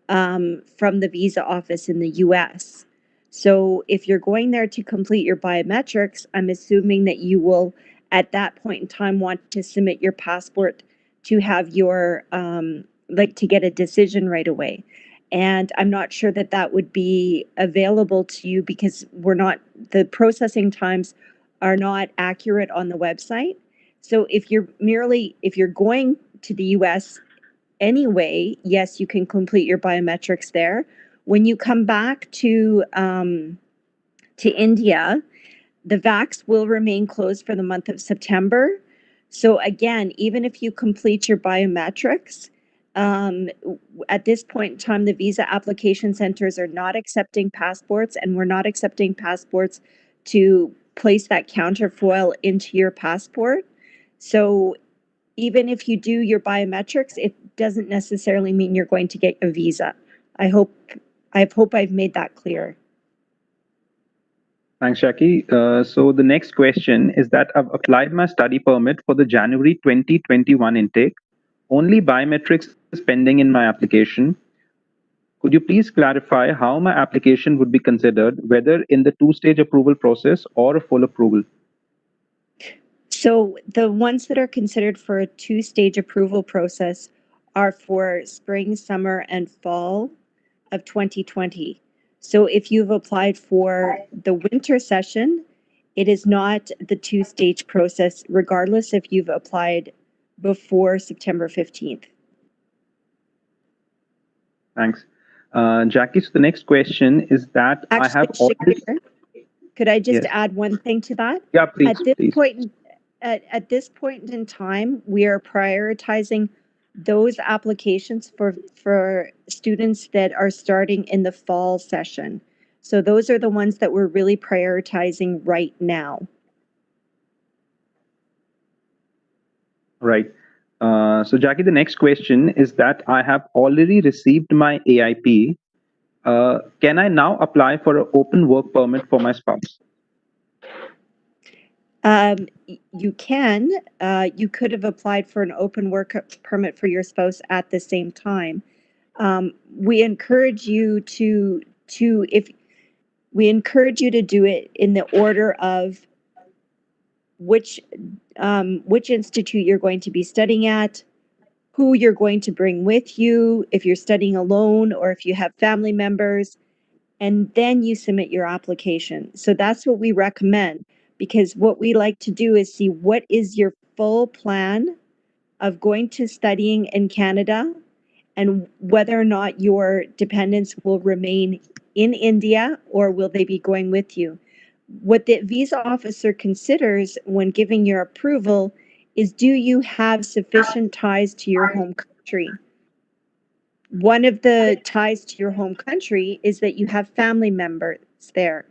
from the visa office in the US. So if you're going there to complete your biometrics, I'm assuming that you will, at that point in time, want to submit your passport to have your, to get a decision right away. And I'm not sure that that would be available to you because the processing times are not accurate on the website. So if you're going to the US anyway, yes, you can complete your biometrics there. When you come back to India, the VACs will remain closed for the month of September. So again, even if you complete your biometrics, at this point in time, the visa application centers are not accepting passports, and we're not accepting passports to place that counterfoil into your passport. So even if you do your biometrics, it doesn't necessarily mean you're going to get a visa. I hope I've made that clear. Thanks, Jackie. So the next question is that I've applied my study permit for the January 2021 intake. Only biometrics is pending in my application. Could you please clarify how my application would be considered, whether in the two-stage approval process or a full approval? So the ones that are considered for a two-stage approval process are for spring, summer, and fall of 2020. So if you've applied for the winter session, it is not the two-stage process, regardless if you've applied before September 15th. Thanks. Jackie, so the next question is that Actually, I have already... Shakir, could I just Yes. add one thing to that? Yeah, please, At this please. point, at this point in time, we are prioritizing those applications for students that are starting in the fall session. So those are the ones that we're really prioritizing right now. Right. So, Jackie, the next question is that I have already received my A.I.P. Can I now apply for an open work permit for my spouse? You can. You could have applied for an open work permit for your spouse at the same time. We encourage you to do it in the order of which institute you're going to be studying at, who you're going to bring with you, if you're studying alone or if you have family members, and then you submit your application. So that's what we recommend, because what we like to do is see what is your full plan of going to studying in Canada and whether or not your dependents will remain in India or will they be going with you. What the visa officer considers when giving your approval is, do you have sufficient ties to your home country? One of the ties to your home country is that you have family members there.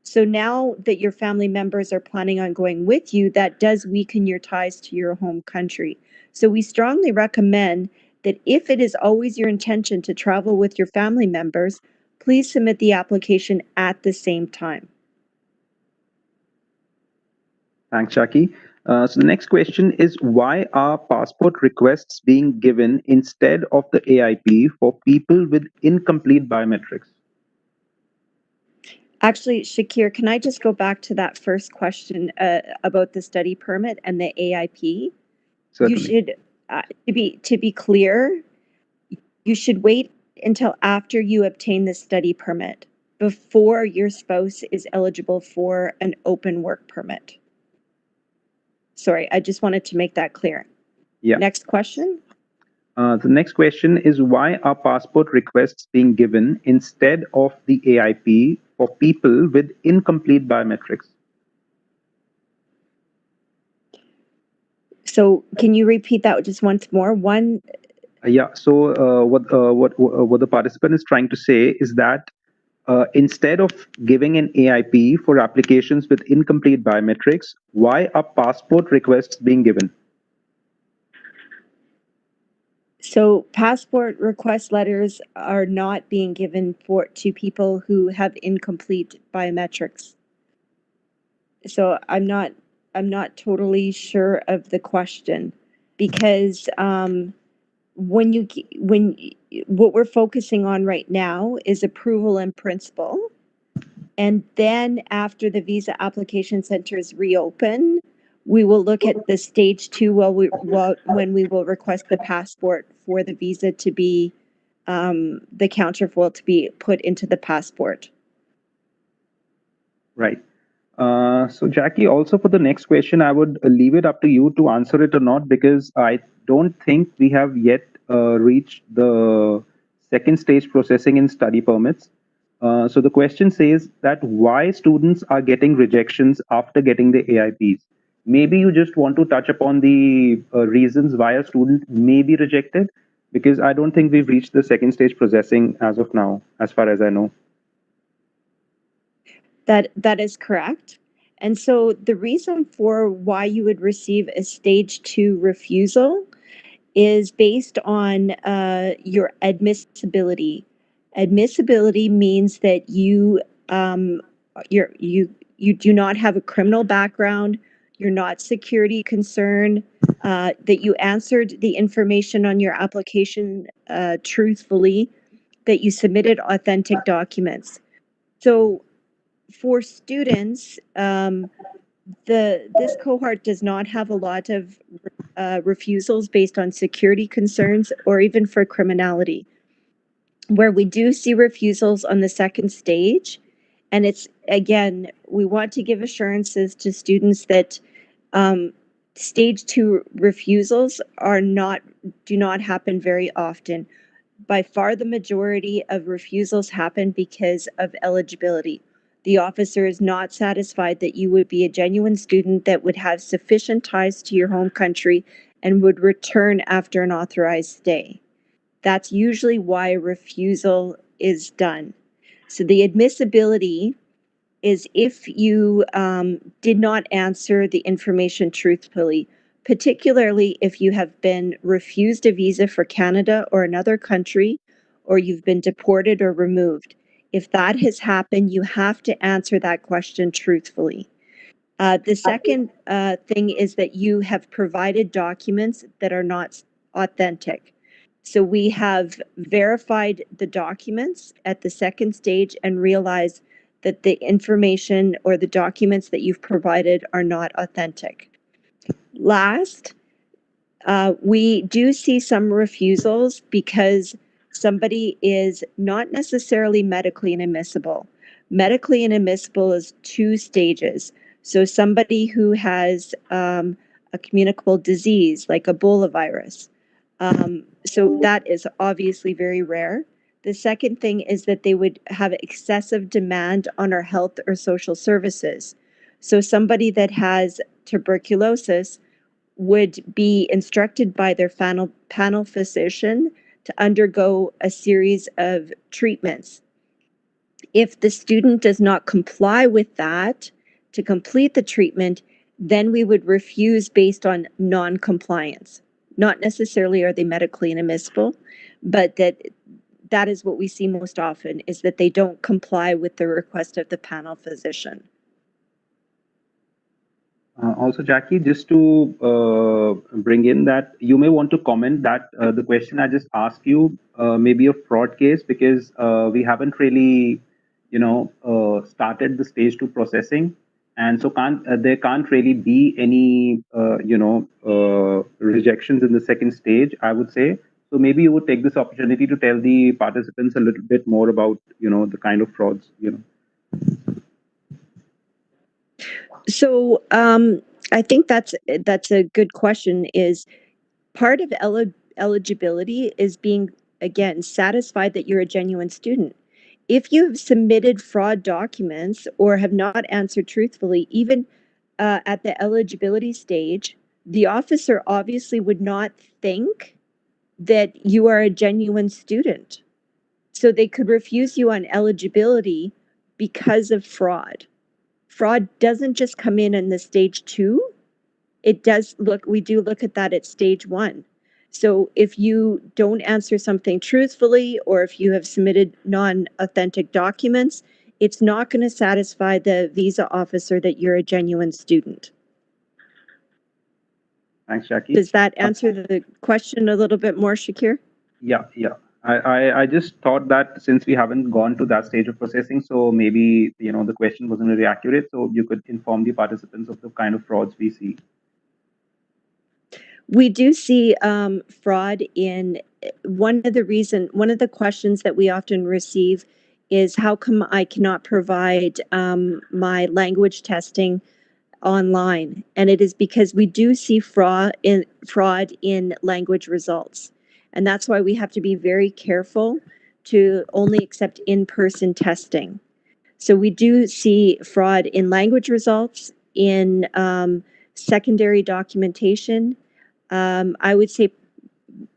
So now that your family members are planning on going with you, that does weaken your ties to your home country. So we strongly recommend that if it is always your intention to travel with your family members, please submit the application at the same time. Thanks, Jackie. So the next question is, why are passport requests being given instead of the A.I.P. for people with incomplete biometrics? Actually, Shakir, can I just go back to that first question about the study permit and the A.I.P.? Certainly. You should, to be clear, you should wait until after you obtain the study permit before your spouse is eligible for an open work permit. Sorry, I just wanted to make that clear. Yeah. Next question. The next question is, why are passport requests being given instead of the A.I.P. for people with incomplete biometrics? So can you repeat that just once more? Yeah. So what the participant is trying to say is that instead of giving an A.I.P. for applications with incomplete biometrics, why are passport requests being given? So passport request letters are not being given to people who have incomplete biometrics. So I'm not totally sure of the question, because what we're focusing on right now is approval in principle, and then after the visa application centers reopen, we will look at the stage 2 when we will request the passport for the visa to be the counterfoil to be put into the passport. Right. So, Jackie, also for the next question, I would leave it up to you to answer it or not, because I don't think we have yet reached the second stage processing in study permits. So the question says that why students are getting rejections after getting the A.I.Ps. Maybe you just want to touch upon the reasons why a student may be rejected, because I don't think we've reached the second stage processing as of now, as far as I know. That is correct. And so the reason for why you would receive a stage 2 refusal is based on your admissibility. Admissibility means that you do not have a criminal background, you're not security concerned, that you answered the information on your application truthfully, that you submitted authentic documents. So for students, this cohort does not have a lot of refusals based on security concerns or even for criminality. Where we do see refusals on the second stage, and it's again, we want to give assurances to students that stage 2 refusals do not happen very often. By far, the majority of refusals happen because of eligibility. The officer is not satisfied that you would be a genuine student that would have sufficient ties to your home country and would return after an authorized stay. That's usually why a refusal is done. So the admissibility is if you did not answer the information truthfully, particularly if you have been refused a visa for Canada or another country, or you've been deported or removed. If that has happened, you have to answer that question truthfully. The second thing is that you have provided documents that are not authentic. So we have verified the documents at the second stage and realized that the information or the documents that you've provided are not authentic. Last, we do see some refusals because somebody is not necessarily medically inadmissible. Medically inadmissible is 2 stages. So somebody who has a communicable disease like Ebola virus. So that is obviously very rare. The second thing is that they would have excessive demand on our health or social services. So somebody that has tuberculosis would be instructed by their panel physician to undergo a series of treatments. If the student does not comply with that to complete the treatment, then we would refuse based on non-compliance. Not necessarily are they medically inadmissible, but that is what we see most often, is that they don't comply with the request of the panel physician. Also, Jackie, just to bring in that you may want to comment that the question I just asked you may be a fraud case, because we haven't really, started the stage 2 processing, and so there can't really be any, rejections in the second stage, I would say. So maybe you would take this opportunity to tell the participants a little bit more about, the kind of frauds, So I think that's a good question. Is part of eligibility is being, again, satisfied that you're a genuine student. If you've submitted fraud documents or have not answered truthfully, even at the eligibility stage, the officer obviously would not think that you are a genuine student. So they could refuse you on eligibility because of fraud. Fraud doesn't just come in the stage 2. It does we do look at that at stage 1. So if you don't answer something truthfully, or if you have submitted non-authentic documents, it's not going to satisfy the visa officer that you're a genuine student. Thanks, Jackie. Does that answer the question a little bit more, Shakir? Yeah. I just thought that since we haven't gone to that stage of processing, so maybe the question wasn't very accurate. So you could inform the participants of the kind of frauds we see. We do see fraud in one of the questions that we often receive is how come I cannot provide my language testing online? And it is because we do see fraud in language results. And that's why we have to be very careful to only accept in-person testing. So we do see fraud in language results, in secondary documentation. I would say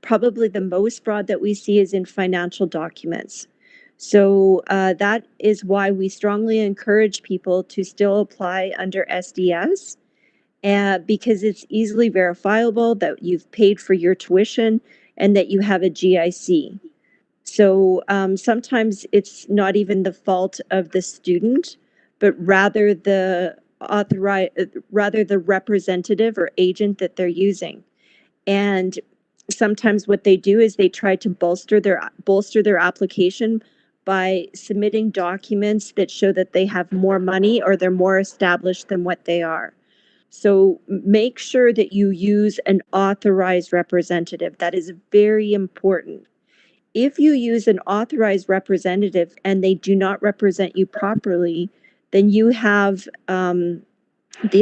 probably the most fraud that we see is in financial documents. So that is why we strongly encourage people to still apply under SDS, because it's easily verifiable that you've paid for your tuition and that you have a GIC. So sometimes it's not even the fault of the student, but rather the representative or agent that they're using. And sometimes what they do is they try to bolster their application by submitting documents that show that they have more money or they're more established than what they are. So make sure that you use an authorized representative. That is very important. If you use an authorized representative and they do not represent you properly, then you have the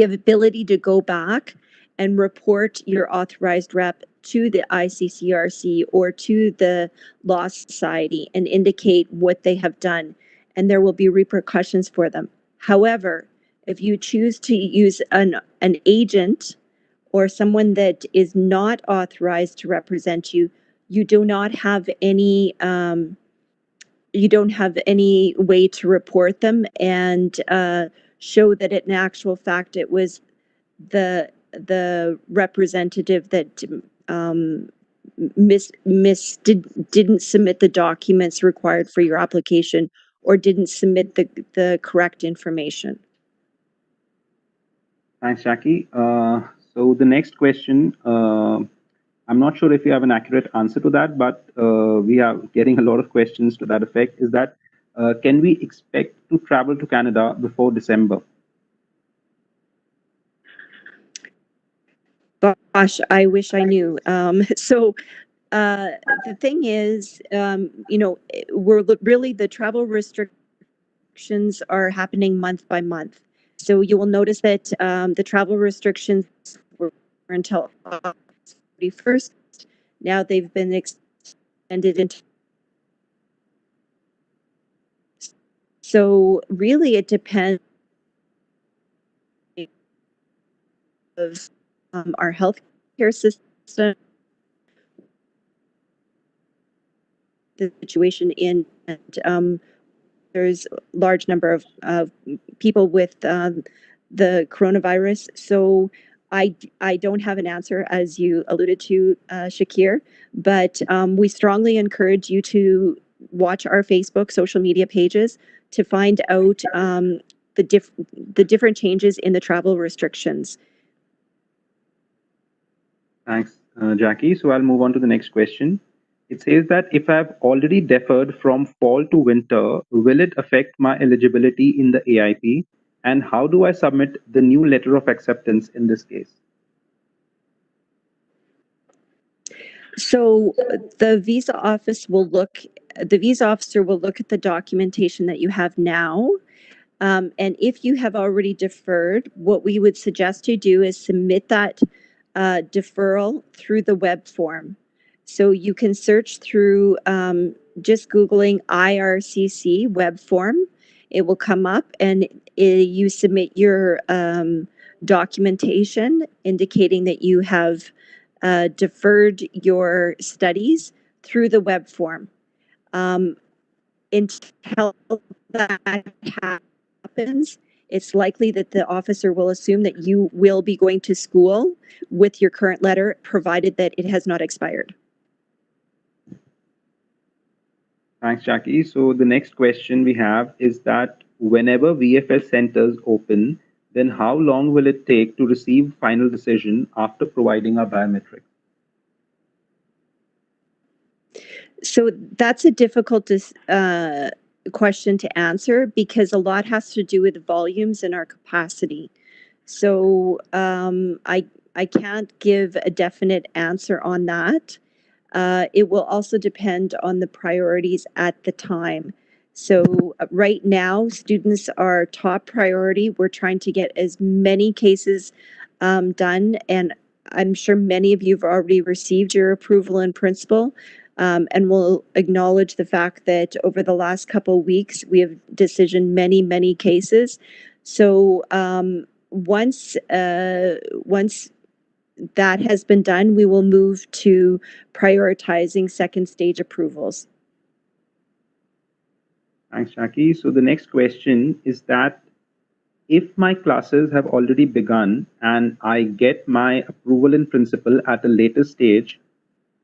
ability to go back and report your authorized rep to the ICCRC or to the Law Society and indicate what they have done, and there will be repercussions for them. However, if you choose to use an agent or someone that is not authorized to represent you, you do not have any way to report them and show that in actual fact it was the representative that didn't submit the documents required for your application or didn't submit the correct information. Thanks, Jackie. So the next question, I'm not sure if you have an accurate answer to that, but we are getting a lot of questions to that effect. Is that can we expect to travel to Canada before December? Gosh, I wish I knew. So the thing is, we're really the travel restrictions are happening month by month. So you will notice that the travel restrictions were until August 31st. Now they've been extended into. So really, it depends of our healthcare system, the situation in, and there's a large number of people with the coronavirus. So I don't have an answer, as you alluded to, Shakir, but we strongly encourage you to watch our Facebook social media pages to find out the different changes in the travel restrictions. Thanks, Jackie. So I'll move on to the next question. It says that if I've already deferred from fall to winter, will it affect my eligibility in the A.I.P? And how do I submit the new letter of acceptance in this case? So the visa officer will look at the documentation that you have now. And if you have already deferred, what we would suggest you do is submit that deferral through the web form. So you can search through just Googling IRCC web form. It will come up and you submit your documentation indicating that you have deferred your studies through the web form. Until that happens, it's likely that the officer will assume that you will be going to school with your current letter, provided that it has not expired. Thanks, Jackie. So the next question we have is that whenever VFS centers open, then how long will it take to receive final decision after providing our biometrics? So that's a difficult question to answer because a lot has to do with volumes and our capacity. So I can't give a definite answer on that. It will also depend on the priorities at the time. So right now, students are top priority. We're trying to get as many cases done, and I'm sure many of you have already received your approval in principle. And we'll acknowledge the fact that over the last couple of weeks, we have decisioned many cases. So once that has been done, we will move to prioritizing second stage approvals. Thanks, Jackie. So the next question is that if my classes have already begun and I get my approval in principle at a later stage,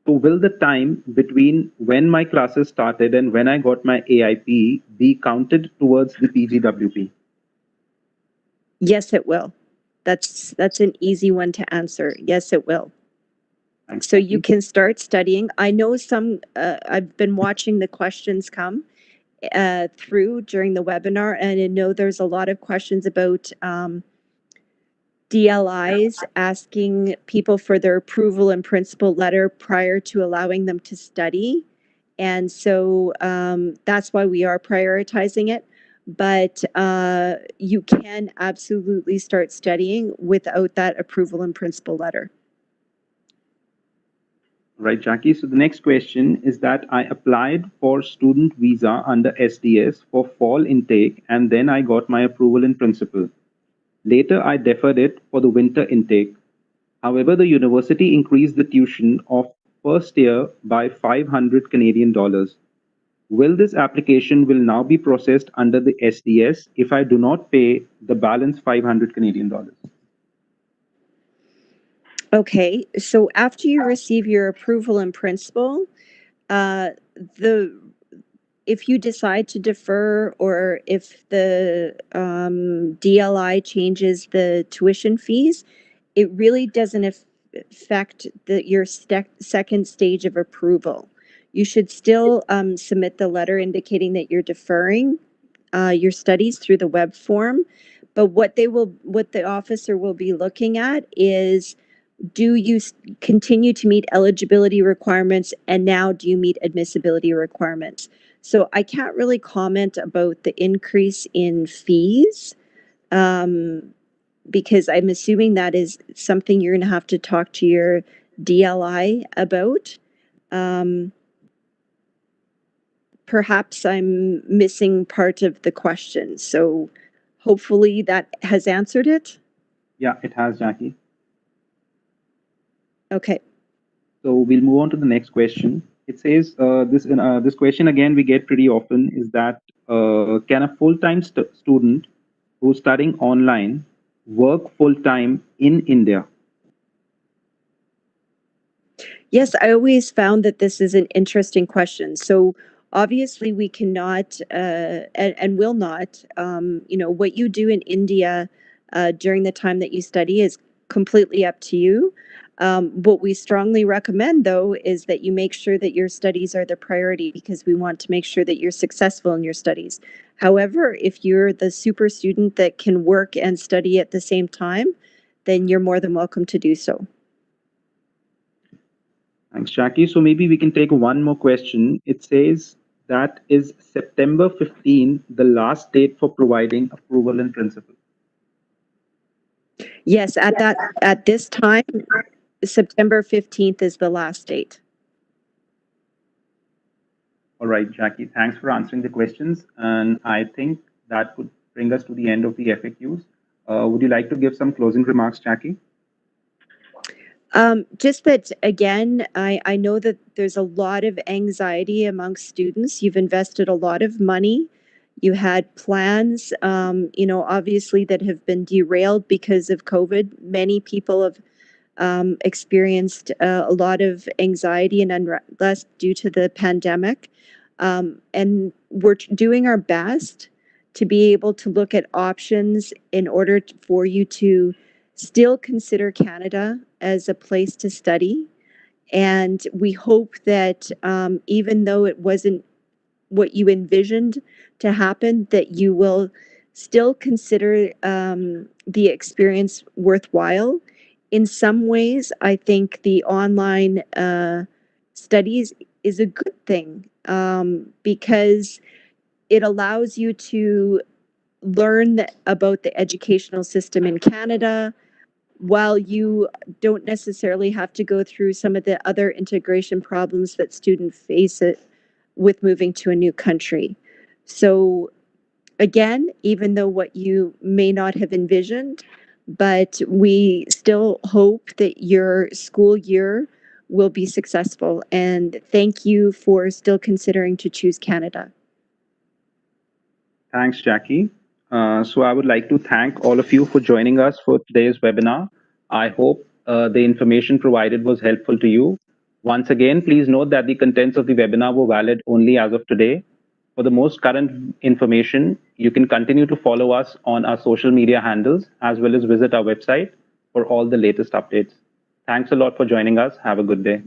so will the time between when my classes started and when I got my A.I.P be counted towards the PGWP? Yes, it will. That's an easy one to answer. Yes, it will. Thanks, So you Jackie. can start studying. I know some, I've been watching the questions come through during the webinar, and I know there's a lot of questions about DLIs asking people for their approval and principal letter prior to allowing them to study. And so that's why we are prioritizing it. But you can absolutely start studying without that approval and principal letter. Right, Jackie. So the next question is that I applied for student visa under SDS for fall intake and then I got my approval in principle. Later, I deferred it for the winter intake. However, the university increased the tuition of first year by 500 Canadian dollars. Will this application will now be processed under the SDS if I do not pay the balance 500 Canadian dollars? Okay, so after you receive your approval in principle, the if you decide to defer or if the DLI changes the tuition fees, it really doesn't affect your second stage of approval. You should still submit the letter indicating that you're deferring your studies through the web form. But what the officer will be looking at is, do you continue to meet eligibility requirements, and now do you meet admissibility requirements? So I can't really comment about the increase in fees because I'm assuming that is something you're going to have to talk to your DLI about. Perhaps I'm missing part of the question, so hopefully that has answered it. Yeah, it has, Jackie. Okay. So we'll move on to the next question. It says this question again we get pretty often is that can a full-time student who's studying online work full-time in India? Yes, I always found that this is an interesting question. So obviously we cannot and will not, what you do in India during the time that you study is completely up to you. What we strongly recommend, though, is that you make sure that your studies are the priority because we want to make sure that you're successful in your studies. However, if you're the super student that can work and study at the same time, then you're more than welcome to do so. Thanks, Jackie. So maybe we can take one more question. It says that is September 15 the last date for providing approval in principle? Yes, at this time, September 15th is the last date. All right, Jackie, thanks for answering the questions. And I think that would bring us to the end of the FAQs. Would you like to give some closing remarks, Jackie? Just that, again, I know that there's a lot of anxiety amongst students. You've invested a lot of money. You had plans, obviously that have been derailed because of COVID. Many people have experienced a lot of anxiety and unrest due to the pandemic. And we're doing our best to be able to look at options in order for you to still consider Canada as a place to study. And we hope that even though it wasn't what you envisioned to happen, that you will still consider the experience worthwhile in some ways, I think the online studies is a good thing, because it allows you to learn about the educational system in Canada while you don't necessarily have to go through some of the other integration problems that students face it with moving to a new country. So again, even though what you may not have envisioned, but we still hope that your school year will be successful. And thank you for still considering to choose Canada. Thanks, Jackie. So I would like to thank all of you for joining us for today's webinar. I hope the information provided was helpful to you. Once again, please note that the contents of the webinar were valid only as of today. For the most current information, you can continue to follow us on our social media handles as well as visit our website for all the latest updates. Thanks a lot for joining us. Have a good day.